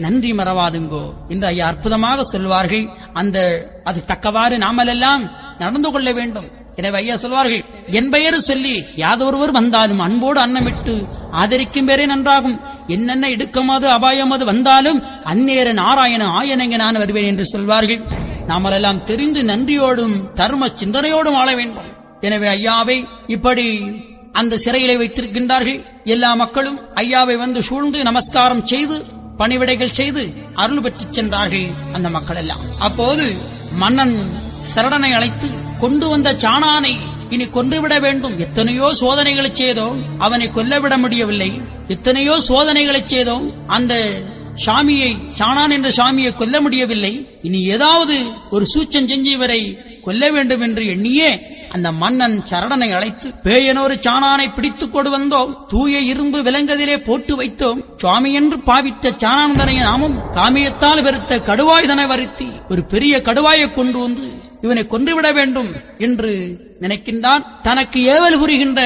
நன்றி மறவாதுங்கோ என்று ஐயா அற்புதமாக சொல்வார்கள். அது தக்கவாறு நாமெல்லாம் நடந்து கொள்ள வேண்டும். எனவே ஐயா சொல்வார்கள், என் பெயரு சொல்லி யாதொருவர் வந்தாலும் அன்போடு அன்னமிட்டு ஆதரிக்கும் பேரே நன்றாகும். என்னென்ன இடுக்கமாது அபாயமாது வந்தாலும் அந்நேர நாராயண ஆயனங்க நான் வருவேன் என்று சொல்வார்கள். நாமெல்லாம் தெரிந்து நன்றியோடும் தர்ம சிந்தனையோடும் வாழ வேண்டும். எனவே ஐயாவை இப்படி அந்த சிறையிலே வைத்திருக்கின்றார்கள். எல்லா மக்களும் ஐயாவை வந்து சூழ்ந்து நமஸ்காரம் செய்து பணிவிடைகள் செய்து அருள் பெற்று சென்றார்கள் அந்த மக்கள் எல்லாம். அப்போது மன்னன் சரடனை அழைத்து கொண்டு வந்த சாணானை இனி கொன்றுவிட வேண்டும். எத்தனையோ சோதனைகளை செய்தோம், அவனை கொல்லவிட முடியவில்லை. எத்தனையோ சோதனைகளை செய்தோம், அந்த சாணான் என்ற சாமியை கொல்ல முடியவில்லை. இனி ஏதாவது ஒரு சூச்சம் செஞ்சு இவரை கொல்ல வேண்டும் என்று எண்ணியே அந்த மன்னன் சரடனை அழைத்து, பேயனொரு சாணானை பிடித்துக் கொண்டு வந்தோம், தூய இரும்பு விலங்கதிலே போட்டு வைத்தோம், சுவாமி என்று பாவித்த சாணானந்தனை நாமும் காமியத்தால் வெறுத்த கடுவாயுதனை வருத்தி ஒரு பெரிய கடுவாயை கொண்டு வந்து இவனை கொன்றுவிட வேண்டும் என்று நினைக்கின்றான். தனக்கு ஏவல் புரிகின்ற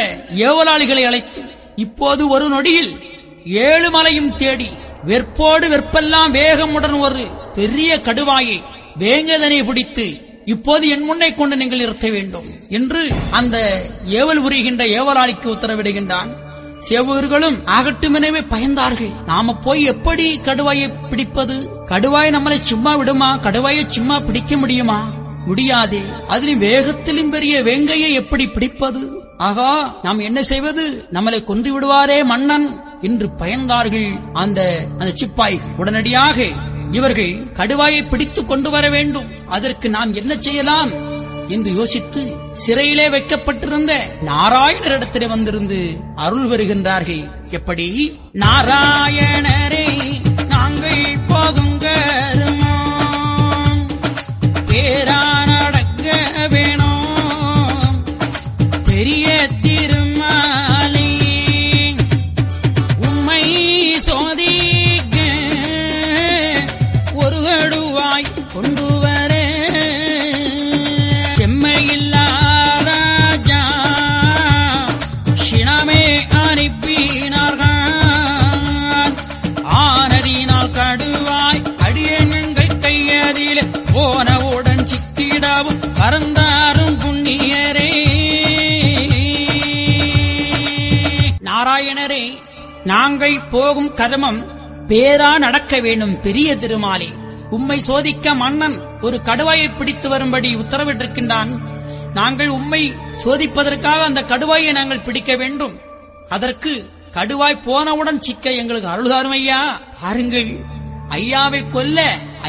ஏவலாளிகளை அழைத்து, இப்போது ஒரு நொடியில் 7 மலையும் தேடி வெற்போடு வெற்பெல்லாம் வேகமுடன் ஒரு பெரிய கடுவாயை வேங்கதனை பிடித்து இப்போது என் முன்னை கொண்டு நீங்கள் நிறுத்த வேண்டும் என்று அந்த ஏவல் புரிகின்ற ஏவலாளிக்கு உத்தரவிடுகின்றான். சேவகர்களும் ஆகட்டுமெனவே பயந்தார்கள். நாம போய் எப்படி கடுவாயை பிடிப்பது? கடுவாய் நம்மளை சும்மா விடுமா? கடுவாயை சும்மா பிடிக்க முடியுமா? முடியாதே. அதிலும் வேகத்திலும் பெரிய வேங்கையை எப்படி பிடிப்பது? ஆகா, நாம் என்ன செய்வது? நம்மளை கொன்று விடுவாரே மன்னன் என்று பயந்தார்கள் அந்த சிப்பாய். உடனடியாக இவர்கள் கடுவாயை பிடித்துக் கொண்டு வர வேண்டும். அதற்கு நாம் என்ன செய்யலாம் என்று யோசித்து சிறையிலே வைக்கப்பட்டிருந்த நாராயணரிடத்திலே வந்திருந்து அருள் வருகின்றார்கள். எப்படி? நாராயணரே நாங்கள் போகுங்க பேரா நடக்க வேணும், பெரிய திருமாலை உம்மை சோதிக்க ஒரு கடுவாய் கொண்டு வர செம்மையில்லா ராஜா சினமே அனுப்பினார்கள். ஆனதினால் கடுவாய் அடியங்கள் கையதில் போனவுடன் சிக்கிடாவும் பறந்தாரும் புண்ணியரே. நாராயணரே, நாங்கள் போகும் கர்மம் பேரா நடக்க வேண்டும். பெரிய திருமாலே, உம்மை சோதிக்க மன்னன் ஒரு கடுவாயை பிடித்து வரும்படி உத்தரவிட்டிருக்கின்றான். நாங்கள் உம்மை சோதிப்பதற்காக அந்த கடுவாயை நாங்கள் பிடிக்க வேண்டும். அதற்கு கடுவாய் போனவுடன் சிக்க எங்களுக்கு அருள்தாரும் ஐயா. பாருங்கள், ஐயாவை கொல்ல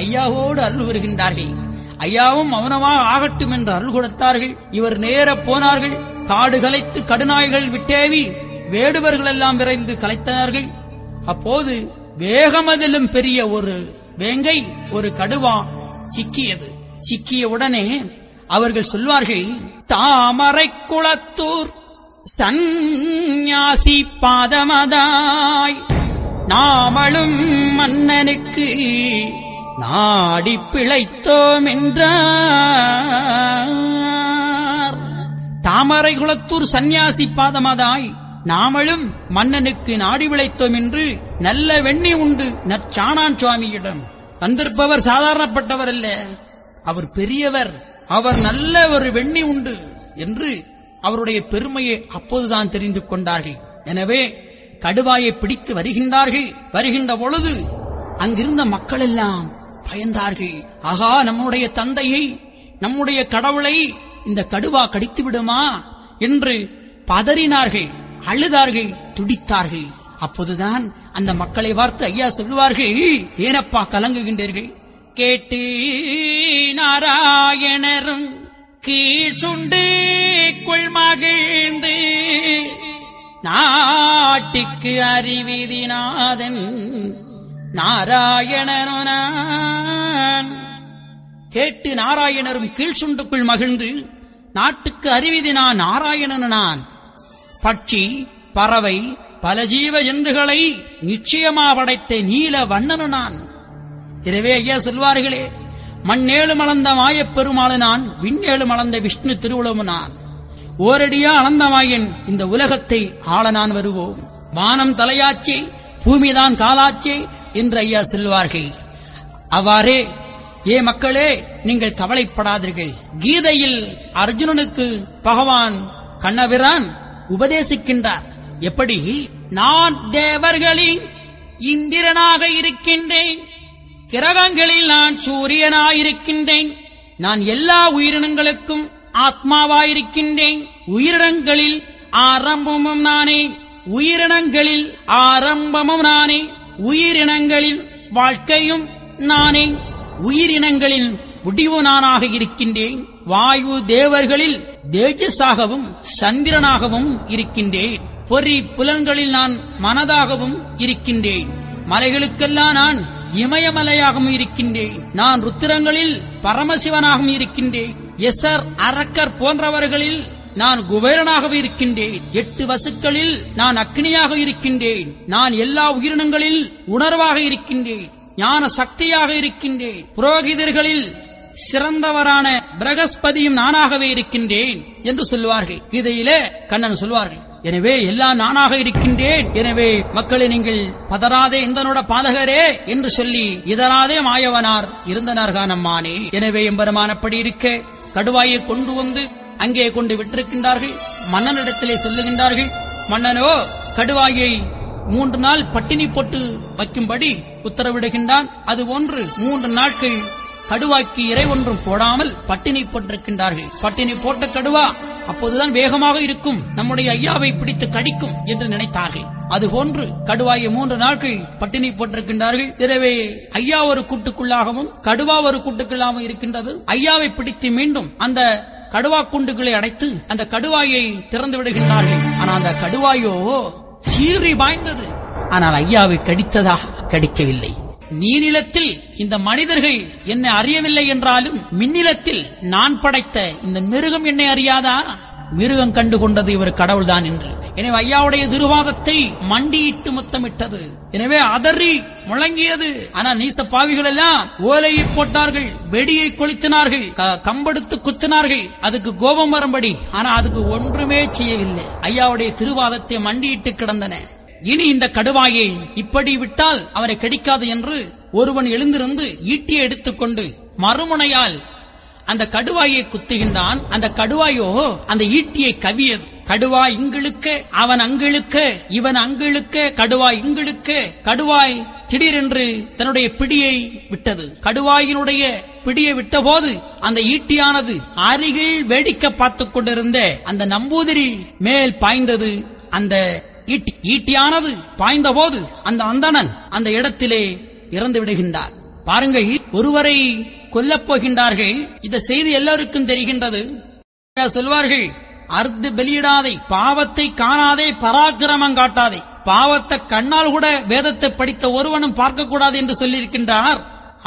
ஐயாவோடு அருள் வருகின்றார்கள். ஐயாவும் மௌனமாக ஆகட்டும் என்று அருள் கொடுத்தார்கள். இவர் நேர போனார்கள். காடு கலைத்து கடுநாய்கள் விட்டேவி வேடுவர்கள் எல்லாம் விரைந்து கலைத்தார்கள். அப்போது வேகமதிலும் பெரிய ஒரு வேங்கை, ஒரு கடுவா சிக்கியது. சிக்கிய உடனே அவர்கள் சொல்வார்கள், தாமரை குளத்தூர் சந்நியாசி பாதமதாய் நாமளும் மன்னனுக்கு நாடி பிழைத்தோம் என்றார். தாமரை குளத்தூர் சந்நியாசி பாதமதாய் நாமளும் மன்னனுக்கு நாடி விளைத்தோம் என்று நல்ல வெண்ணி உண்டு நற்சாணான் சுவாமியிடம் வந்திருப்பவர் சாதாரணப்பட்டவர் அல்ல, அவர் பெரியவர், அவர் நல்ல ஒரு வெண்ணி உண்டு என்று அவருடைய பெருமையை அப்போதுதான் தெரிந்து கொண்டார்கள். எனவே கடுவாயை பிடித்து வருகின்றார்கள். வருகின்ற பொழுது அங்கிருந்த மக்கள் எல்லாம் பயந்தார்கள். ஆகா, நம்முடைய தந்தையை, நம்முடைய கடவுளை இந்த கடுவா கடித்து விடுமா என்று பதறினார்கள், அழுதார்கள், துடித்தார்கள். அப்போதுதான் அந்த மக்களை பார்த்து ஐயா சொல்லுவார்கள், ஏனப்பா கலங்குகின்றீர்கள்? கேட்டு நாராயணரும் கீழ் சுண்டு கொள்மகிழ்ந்து நாட்டுக்கு அறிவிதிநாதன் நாராயணன். கேட்டு நாராயணரும் கீழ் சுண்டுக்குள் மகிழ்ந்து நாட்டுக்கு அறிவிதினான் நாராயணன். நான் பட்சி பறவை பல ஜீவ ஜந்துகளை நிச்சயமா படைத்த நீல வண்ணனு நான். எனவே ஐயா சொல்வார்களே, மண்ணேழு மலர்ந்த மாயப்பெருமாளு நான், விண்ணேழு மலர்ந்த விஷ்ணு திருவுளமு நான், ஓரடியா அளந்தமாயின் இந்த உலகத்தை ஆள நான் வருவோம். வானம் தலையாச்சே, பூமிதான் காலாச்சே என்று ஐயா சொல்வார்கள். அவ்வாறே மக்களே, நீங்கள் கவலைப்படாதீர்கள். கீதையில் அர்ஜுனனுக்கு பகவான் கண்ணபிரான் உபதேசிக்கின்றார். எப்படி? நான் தேவர்களின் இந்திரனாக இருக்கின்றேன், கிரகங்களில் நான் சூரியனாயிருக்கின்றேன், நான் எல்லா உயிரினங்களுக்கும் ஆத்மாவாயிருக்கின்றேன், உயிரினங்களில் ஆரம்பமும் நானே, உயிரினங்களில் ஆரம்பமும் நானே, உயிரினங்களில் வாழ்க்கையும் நானே, உயிரினங்களில் முடிவு நானாக இருக்கின்றேன். வாயு தேவர்களில் தேஜஸாகவும் சந்திரனாகவும் இருக்கின்றேன். பொறி புலன்களில் நான் மனதாகவும் இருக்கின்றேன். மலைகளுக்கெல்லாம் நான் இமயமலையாகவும் இருக்கின்றேன். நான் ருத்திரங்களில் பரமசிவனாகவும் இருக்கின்றேன். எசர் அரக்கர் போன்றவர்களில் நான் குபேரனாகவும் இருக்கின்றேன். 8 வசுக்களில் நான் அக்னியாக இருக்கின்றேன். நான் எல்லா உயிரினங்களில் உணர்வாக இருக்கின்றேன். ஞான சக்தியாக இருக்கின்றேன். புரோகிதர்களில் சிறந்தவரான பிரகஸ்பதியும் நானாகவே இருக்கின்றேன் என்று சொல்லுவார்கள். கீதையிலே கண்ணன் சொல்வார்கள். எனவே எல்லாம் நானாக இருக்கின்றேன். எனவே மக்களை நீங்கள் பதறாதே இந்தனோட பாதகரே என்று சொல்லி இதராதே மாயவனார் இருந்தனார்கான் அம்மானே. எனவே எம்பெருமானப்படி இருக்க கடுவாயை கொண்டு வந்து அங்கே கொண்டு விட்டிருக்கின்றார்கள். மன்னனிடத்திலே சொல்லுகின்றார்கள். மன்னனோ கடுவாயை 3 நாள் பட்டினி போட்டு வைக்கும்படி உத்தரவிடுகின்றான். அது ஒன்று 3 நாட்கள் கடுவாய்க்கு இறை ஒன்றும் போடாமல் பட்டினி போட்டிருக்கின்றார்கள். பட்டினி போட்ட கடுவா அப்போதுதான் வேகமாக இருக்கும், நம்முடைய ஐயாவை பிடித்து கடிக்கும் என்று நினைத்தார்கள். அதுபோன்று கடுவாயை 3 நாட்கள் பட்டினி போட்டிருக்கின்றார்கள். எனவே ஐயா ஒரு கூட்டுக்குள்ளாகவும் கடுவா ஒரு கூட்டுக்குள்ளாகவும் இருக்கின்றது. ஐயாவை பிடித்து மீண்டும் அந்த கடுவா கூண்டுகளை அடைத்து அந்த கடுவாயை திறந்து விடுகின்றார்கள். ஆனால் அந்த கடுவாயோ சீறி பாய்ந்தது. ஆனால் ஐயாவை கடித்ததா? கடிக்கவில்லை. நீரிலத்தில் இந்த மனிதர்கள் என்னை அறியவில்லை என்றாலும் மின்னிலத்தில் நான் படைத்த இந்த மிருகம் என்னை அறியாதா? மிருகம் கண்டு கொண்டது இவர் கடவுள்தான் என்று. எனவே ஐயாவுடைய திருவாதத்தை மண்டியிட்டு முத்தமிட்டது. எனவே அதறி முழங்கியது. ஆனால் நீச பாவிகள் எல்லாம் ஓலையை போட்டார்கள், வெடியை கொளுத்தினார்கள், கம்பெடுத்து குத்தினார்கள், அதுக்கு கோபம் வரும்படி. ஆனா அதுக்கு ஒன்றுமே செய்யவில்லை. ஐயாவுடைய திருவாதத்தை மண்டியிட்டு கிடந்தன. இனி இந்த கடுவாயை இப்படி விட்டால் அவரை கடிக்காது என்று ஒருவன் எழுந்திருந்து ஈட்டியை எடுத்துக்கொண்டு மறுமுனையால் அந்த கடுவாயை குத்துகின்றான். அந்த கடுவாயோ அந்த ஈட்டியை கவியது. கடுவாய் இங்கிழுக்க, அவன் அங்கிழுக்க, இவன் அங்கிழுக்க, கடுவாய் இங்கிழுக்க. கடுவாய் திடீரென்று தன்னுடைய பிடியை விட்டது. கடுவாயினுடைய பிடியை விட்ட போது அந்த ஈட்டியானது அருகில் வேடிக்கை பார்த்துக் கொண்டிருந்த அந்த நம்பூதிரி மேல் பாய்ந்தது. அந்த ஈட்டியானது பாய்ந்த போது அந்த அந்தணன் அந்த இடத்திலே இறந்து விடுகின்றார். பாருங்கள், ஒருவரை கொல்லப் போகின்றார்கள். இந்த செய்தி எல்லாருக்கும் தெரிகின்றது. சொல்வார்கள், அர்த்த வெளியிடாதே, பாவத்தை காணாதே, பராக்கிரமம் காட்டாதே. பாவத்தை கண்ணால் கூட வேதத்தை படித்த ஒருவனும் பார்க்க கூடாது என்று சொல்லியிருக்கின்றார்.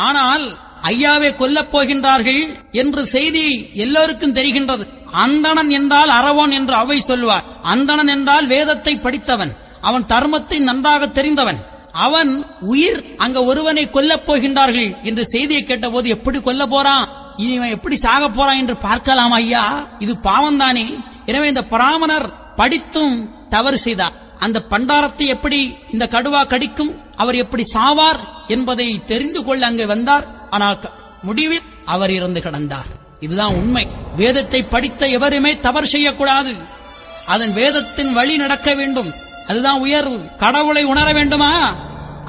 ஆனால் ஐயாவை கொல்லப் போகின்றார்கள் என்று செய்தி எல்லோருக்கும் தெரிகின்றது. அந்தணன் என்றால் அறவோன் என்று அவை சொல்வார். அந்தணன் என்றால் வேதத்தை படித்தவன், அவன் தர்மத்தை நன்றாக தெரிந்தவன். அவன் உயிர் அங்க ஒருவனை கொல்லப் போகின்றார்கள் என்று செய்தியை கேட்ட போது எப்படி கொல்ல போறான், இவன் எப்படி சாக போறான் என்று பார்க்கலாம் ஐயா, இது பாவம் தானே. எனவே இந்த பிராமணர் படித்தும் தவறு செய்தார். அந்த பண்டாரத்தை எப்படி இந்த கடுவா கடிக்கும், அவர் எப்படி சாவார் என்பதை தெரிந்து கொள்ள அங்கே வந்தார். ஆனால் முடிவில் அவர் இறந்து கிடந்தார். இதுதான் உண்மை. வேதத்தை படித்த எவருமே தவறு செய்யக்கூடாது. அதன் வேதத்தின் வழி நடக்க வேண்டும். அதுதான் உயர்வு. கடவுளை உணர வேண்டுமா?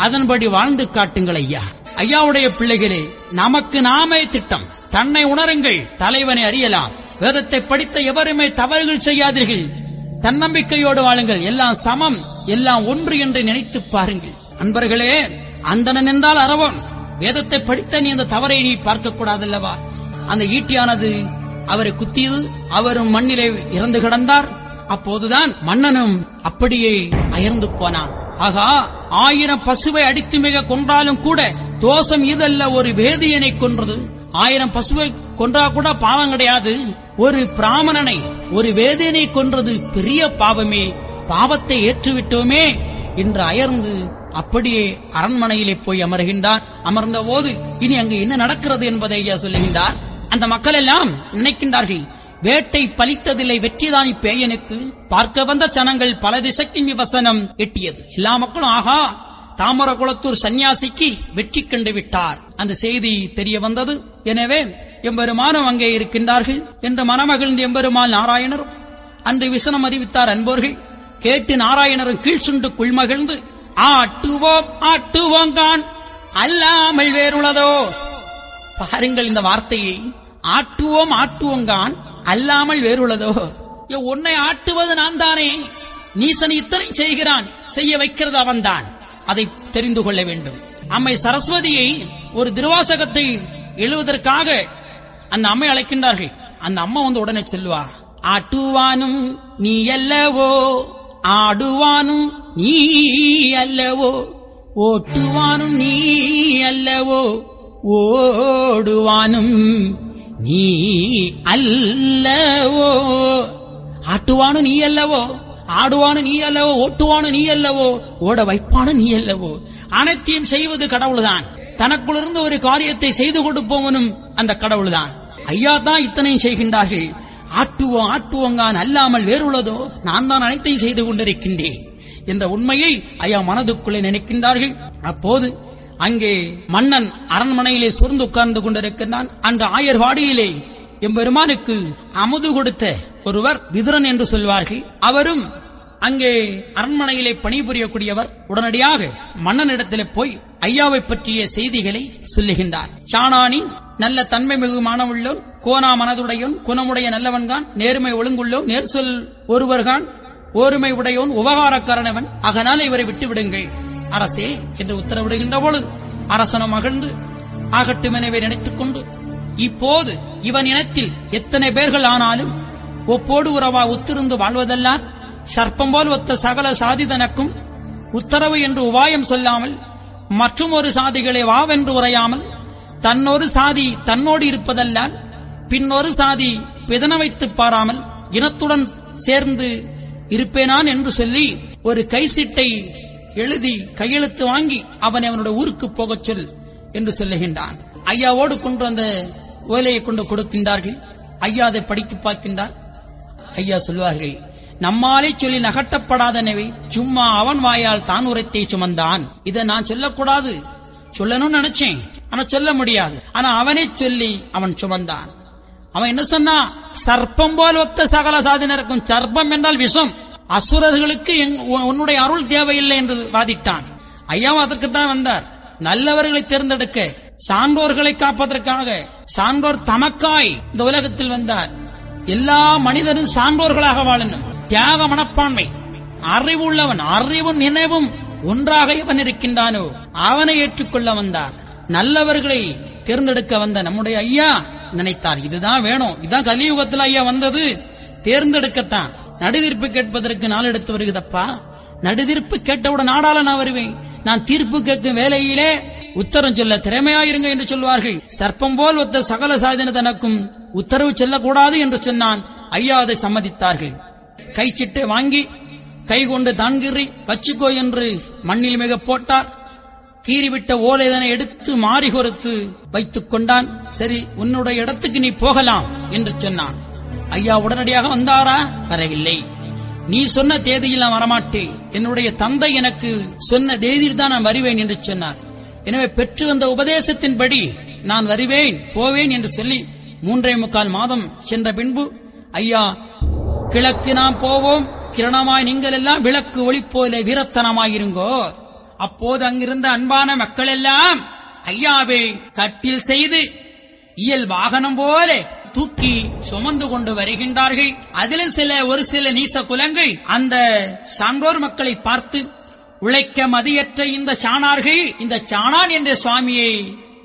அதன்படி வாழ்ந்து காட்டுங்கள் ஐயா. ஐயாவுடைய பிள்ளைகளே, நமக்கு நாமே திட்டம். தன்னை உணருங்கள், தலைவனை அறியலாம். வேதத்தை படித்த எவருமே தவறுகள் செய்யாதீர்கள். தன்னம்பிக்கையோடு வாழுங்கள். எல்லாம் சமம், எல்லாம் ஒன்று என்று நினைத்து பாருங்கள். அன்பர்களே, அந்தணன் என்றால் அறவோன். வேதத்தை படித்த நீ அந்த தவறை நீ பார்க்க கூடாதல்லவா? அந்த ஈட்டியானது அவரை குத்தியது. அவரும் மண்ணிலே இறந்து கிடந்தார். அப்போதுதான் மன்னனும் அப்படியே அயர்ந்து போனான். ஆகா, 1000 பசுவை அடித்து மிக கொன்றாலும் கூட தோஷம் இதல்ல ஒரு வேதியனை கொன்றது. 1000 பசுவை கொன்றா கூட பாவம் கிடையாது. ஒரு பிராமணனை, ஒரு வேதியனை கொன்றது பெரிய பாவமே. பாவத்தை ஏற்றுவிட்டோமே என்று அயர்ந்து அப்படியே அரண்மனையிலே போய் அமர்கின்றார். அமர்ந்த போது இனி அங்கு என்ன நடக்கிறது என்பதை ஐயா சொல்லுகின்றார். அந்த மக்கள் எல்லாம் நினைக்கின்றார்கள், வேட்டை பலித்ததில்லை வெற்றிதான் இப்பேயனுக்கு. பார்க்க வந்த ஜனங்கள் பல திசைக்கும் விவசனம் எட்டியது. எல்லா மக்களும் ஆகா, தாமரகுளத்தூர் சன்னியாசிக்கு வெற்றி கண்டு விட்டார் அந்த செய்தி தெரிய வந்தது. எனவே எம்பெருமானும் அங்கே இருக்கின்றார்கள் என்று மனமகிழ்ந்து எம்பெருமான் நாராயணரும் அன்று விசனம் அறிவித்தார். அன்போர்கள் கேட்டு நாராயணரும் கீழ் சுண்டு குள்மகிழ்ந்து ஆட்டுவோம் ஆட்டுவோங்கான் அல்லாமல் வேறுள்ளதோ. பாருங்கள் இந்த வார்த்தையை, ஆட்டுவோம் ஆட்டுவோங்கான் அல்லாமல் வேறுள்ளதோ. உன்னை ஆட்டுவது நான் தானே, நீசன் இத்தனை செய்கிறான், செய்ய வைக்கிறது அவன்தான். அதை தெரிந்து கொள்ள வேண்டும். அம்மை சரஸ்வதியை ஒரு திருவாசகத்தை எழுவதற்காக அந்த அம்மை அழைக்கின்றார்கள். அந்த அம்மா வந்து உடனே சொல்லுவா, ஆட்டுவானும் நீ அல்லவோ, ஆடுவானும் நீ அல்லவோ, ஓட்டுவானும் நீ அல்லவோ, ஓடுவானும் நீ அல்லவோ. ஆட்டுவானும் நீ அல்லவோ, ஆடுவானு நீ அல்லவோ, ஓட்டுவானு நீ அல்லவோ, ஓட வைப்பானு நீ அல்லவோ. அனைத்தையும் செய்வது கடவுள்தான். தனக்குள்ளிருந்து ஒரு காரியத்தை செய்து கொடுப்பவனும் அந்த கடவுள்தான். ஐயா தான் இத்தனையும் செய்கின்றார்கள். ஆட்டுவோம் ஆட்டுவோங்கான் அல்லாமல் வேறுள்ளதோ, நான் தான் அனைத்தையும் செய்து கொண்டிருக்கின்றேன் என்ற உண்மையை ஐயா மனதுக்குள்ளே நினைக்கின்றார்கள். அப்போது அங்கே மன்னன் அரண்மனையிலே சூர்ந்து உட்கார்ந்து கொண்டிருக்கின்றான். அன்று ஆயர்வாடியிலே எம்பெருமானுக்கு அமுது கொடுத்த ஒருவர் விதுரன் என்று சொல்வார்கள். அவரும் அங்கே அரண்மனையிலே பணிபுரியக்கூடியவர். உடனடியாக மன்னனிடத்திலே போய் ஐயாவை பற்றிய செய்திகளை சொல்லுகின்றார். சாணானின் நல்ல தன்மை மிகு மானவுள்ளோன், கோனா மனதுடையோன், குணமுடைய நல்லவன்கான், நேர்மை ஒழுங்குள்ளோன், நேர் சொல் ஒருவர்கான், ஓருமை உடையோன், உபகாரக்காரனவன், அதனால் இவரை விட்டுவிடுங்கள் அரசே என்று உத்தரவிடுகின்ற பொழுது அரசனும் மகிழ்ந்து ஆகட்டும் எனவே நினைத்துக் கொண்டு, இப்போது இவன் இனத்தில் எத்தனை பேர்கள் ஆனாலும் ஒப்போடு உறவா ஒத்திருந்து வாழ்வதெல்லாம் சர்ப்பம் போல் ஒத்த சகல சாதி தனக்கும் உத்தரவு என்று உபாயம் சொல்லாமல், மற்றும் ஒரு சாதிகளை வாவென்று உரையாமல், தன்னொரு சாதி தன்னோடு இருப்பதல்லால் பின்னொரு சாதி பிதன வைத்து பாராமல் இனத்துடன் சேர்ந்து இருப்பேனான் என்று சொல்லி ஒரு கைசீட்டை எழுதி கையெழுத்து வாங்கி அவனுடைய ஊருக்கு போகச் சொல் என்று சொல்லுகின்றான். ஐயாவோடு கொண்டு அந்த ஓலையை கொண்டு கொடுக்கின்றார்கள். ஐயா அதை படித்து பார்க்கின்றார். ஐயா சொல்வார்கள், நம்மாலே சொல்லி நகட்டப்படாதனவே சும்மா அவன் வாயால் தான் உரைத்தை சுமந்தான். இதை நான் சொல்லக்கூடாது, சொல்லணும்னு நினைச்சேன், ஆனா சொல்ல முடியாது. ஆனா அவனே சொல்லி அவன் சுமந்தான். அவன் என்ன சொன்னா, சர்ப்பம் போல் ஒத்த சகல சாதினருக்கும், சர்ப்பம் என்றால் விஷம், அசுரர்களுக்கு உன்னுடைய அருள் தேவையில்லை என்று வாதிட்டான். ஐயாவும் அதற்குத்தான் வந்தார். நல்லவர்களை தேர்ந்தெடுக்க, சான்றோர்களை காப்பதற்காக, சான்றோர் தமக்காய் இந்த உலகத்தில் வந்தார். எல்லா மனிதரும் சான்றோர்களாக வாழணும், தியாக மனப்பான்மை, அறிவு உள்ளவன், அறிவும் நினைவும் ஒன்றாக இவன் இருக்கின்றானோ அவனை ஏற்றுக்கொள்ள வந்தார். நல்லவர்களை தேர்ந்தெடுக்க வந்த நம்முடைய ஐயா நினைத்தார், இதுதான் வேணும், இதுதான் கலியுகத்தில் ஐயா வந்தது, தேர்ந்தெடுக்கத்தான். நடுதீர்ப்பு கேட்பதற்கு நாள் எடுத்து வருகிறதப்பா, நடுதீர்ப்பு கேட்டவுடன் நாடாள நான் வருவேன், நான் தீர்ப்பு கேட்கும் வேலையிலே உத்தரவு சொல்ல திறமையாயிருங்க என்று சொல்வார்கள். சர்ப்பம் போல் ஒத்த சகல சாதின தனக்கும் உத்தரவு சொல்லக்கூடாது என்று சொன்னான். ஐயா அதை சம்மதித்தார்கள். கைச்சிட்டை வாங்கி கை கொண்டு தான்கிரி வச்சுக்கோ என்று மண்ணில் மிக போட்டார். கீறிவிட்ட ஓலைதனை எடுத்து மாறி கொடுத்து வைத்துக் கொண்டான். சரி, உன்னுடைய இடத்துக்கு நீ போகலாம் என்று சொன்னான். ஐயா உடனடியாக வந்தாரா? வரவில்லை. நீ சொன்ன தேதியில் நான் வரமாட்டேன், என்னுடைய தந்தை எனக்கு சொன்ன தேதியில் தான் நான் வருவேன் என்று சொன்னார். எனவே பெற்று வந்த உபதேசத்தின்படி நான் வருவேன் போவேன் என்று சொல்லி 3.25 மாதம் சென்ற பின்பு ஐயா, கிழக்கு நாம் போவோம், கிரணமாய் நீங்கள் எல்லாம் விளக்கு ஒளி போல வீரத்தனமாயிருங்கோ. அப்போது அங்கிருந்த அன்பான மக்கள் எல்லாம் ஐயாவை கட்டில் செய்து இயல் வாகனம் போல தூக்கி சுமந்து கொண்டு வருகின்றார்கள். அதில் ஒரு சில நீச குலங்கள் அந்த சான்றோர் மக்களை பார்த்து, உழைக்க மதியற்ற இந்த சாணார்கள் இந்த சாணான் என்ற சுவாமியை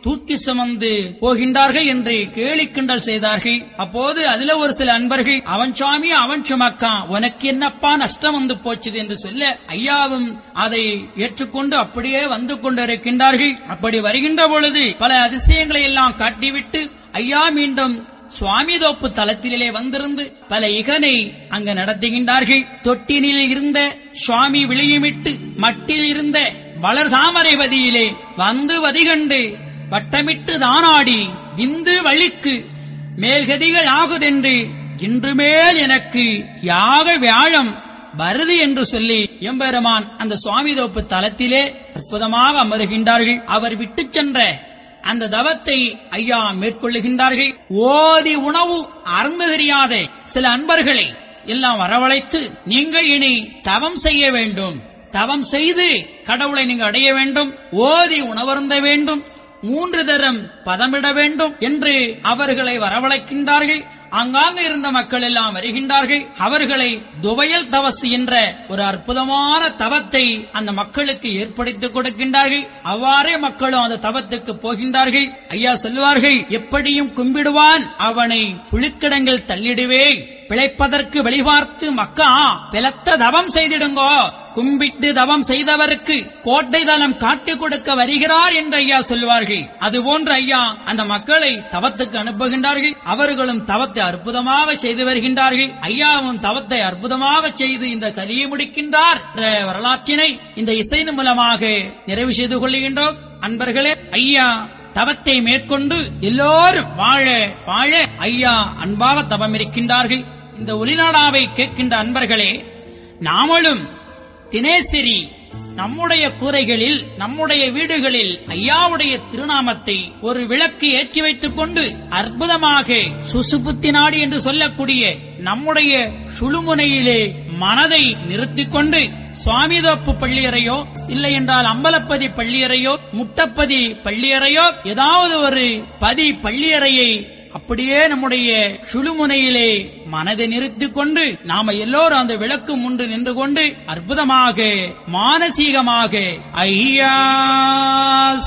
தூக்கி சுமந்து போகின்றார்கள் என்று கேலி கிண்டல் செய்தார்கள். அப்போது அதுல ஒரு சில அன்பர்கள், அவன் சுவாமி அவன் சுமக்கா, உனக்கு என்னப்பா நஷ்டம் வந்து போச்சுது என்று சொல்ல, ஐயாவும் அதை ஏற்றுக்கொண்டு அப்படியே வந்து கொண்டிருக்கின்றார்கள். அப்படி வருகின்ற பொழுது பல அதிசயங்களை எல்லாம் காட்டிவிட்டு ஐயா மீண்டும் சுவாமி தோப்பு தலத்திலே வந்திருந்து பல இகனை அங்கு நடத்துகின்றார்கள். தொட்டினில் இருந்த சுவாமி விளியுமிட்டு மட்டில் இருந்த வளர் தாமரைவதியிலே வந்து வதிகண்டு வட்டமிட்டு தானாடி விந்து வழிக்கு மேல்கதிகள் ஆகுதென்று இன்றுமேல் எனக்கு யாக வியாழம் வருது என்று சொல்லி எம்பெருமான் அந்த சுவாமி தோப்பு தலத்திலே அற்புதமாக அமருகின்றார்கள். அவர் விட்டு சென்ற அந்த தவத்தை ஐயா மேற்கொள்ளுகின்றார்கள். ஓதி உணவு அருந்து தெரியாத சில அன்பர்களை எல்லாம் வரவழைத்து, நீங்கள் இனி தவம் செய்ய வேண்டும், தவம் செய்து கடவுளை நீங்கள் அடைய வேண்டும், ஓதி உணவருந்த வேண்டும், 3 தரம் பதமிட வேண்டும் என்று அவர்களை வரவழைக்கின்றார்கள். அங்காங்க இருந்த மக்கள் எல்லாம் வருகின்றார்கள். அவர்களை துவையல் தவசு என்ற ஒரு அற்புதமான தவத்தை அந்த மக்களுக்கு ஏற்படுத்திக் கொடுக்கின்றார்கள். அவ்வாறே மக்களும் அந்த தவத்துக்கு போகின்றார்கள். ஐயா சொல்லுவார்கள், எப்படியும் கும்பிடுவான் அவனை புழுக்கிடங்கள் தள்ளிடுவேன், பிழைப்பதற்கு வெளிபார்த்து மக்கா பிளத்த தவம் செய்திடுங்கோ, கும்பிட்டு தவம் செய்தவருக்கு கோட்டை தலம் காட்டிக் கொடுக்க வருகிறார் என்று ஐயா சொல்வார்கள். அதுபோன்று ஐயா அந்த மக்களை தவத்துக்கு அனுப்புகின்றார்கள். அவர்களும் தவத்தை அற்புதமாக செய்து வருகின்றார்கள். ஐயாவும் தவத்தை அற்புதமாக செய்து இந்த கலியை முடிக்கின்றார் என்ற வரலாற்றினை இந்த இசையின் மூலமாக நிறைவு செய்து கொள்ளுகின்றோம். அன்பர்களே, ஐயா தவத்தை மேற்கொண்டு எல்லோரும் வாழ வாழ ஐயா அன்பாக தவம் இருக்கின்றார்கள். இந்த ஒலிநாடாவை கேட்கின்ற அன்பர்களே, நாமளும் தினேசரி நம்முடைய கூரைகளில், நம்முடைய வீடுகளில் ஐயாவுடைய திருநாமத்தை ஒரு விளக்கு ஏற்றி வைத்துக் கொண்டு அற்புதமாக சுசுபுத்தி நாடி என்று சொல்லக்கூடிய நம்முடைய சுழுமுனையிலே மனதை நிறுத்திக் கொண்டு சுவாமிதோப்பு பள்ளியறையோ இல்லை என்றால் அம்பலப்பதி பள்ளியறையோ முட்டப்பதி பள்ளியறையோ ஏதாவது ஒரு பதி பள்ளியறையை அப்படியே நம்முடைய சுழுமுனையிலே மனதை நிறுத்திக் கொண்டு நாம எல்லோரும் அந்த விளக்கு முன்று நின்று கொண்டு அற்புதமாக மானசீகமாக ஐயா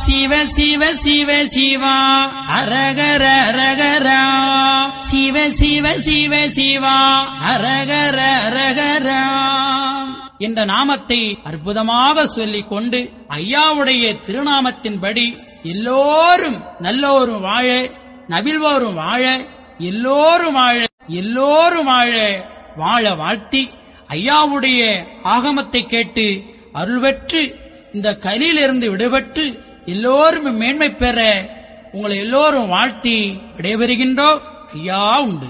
சிவ சிவ சிவ சிவா அரகர அரகரா, சிவ சிவ சிவ சிவா அரகர அரகரா என்ற நாமத்தை அற்புதமாக சொல்லிக் கொண்டு ஐயாவுடைய திருநாமத்தின்படி எல்லோரும் நல்லோரும் வாழ, நபில்வோரும் வாழ, எல்லோரும் வாழ, எல்லோரும் வாழ வாழ வாழ்த்தி ஐயாவுடைய ஆகமத்தை கேட்டு அருள் பெற்று இந்த கலியிலிருந்து விடுபட்டு எல்லோரும் மேன்மை பெற உங்களை எல்லோரும் வாழ்த்தி விடைபெறுகின்றோம். ஐயா உண்டு.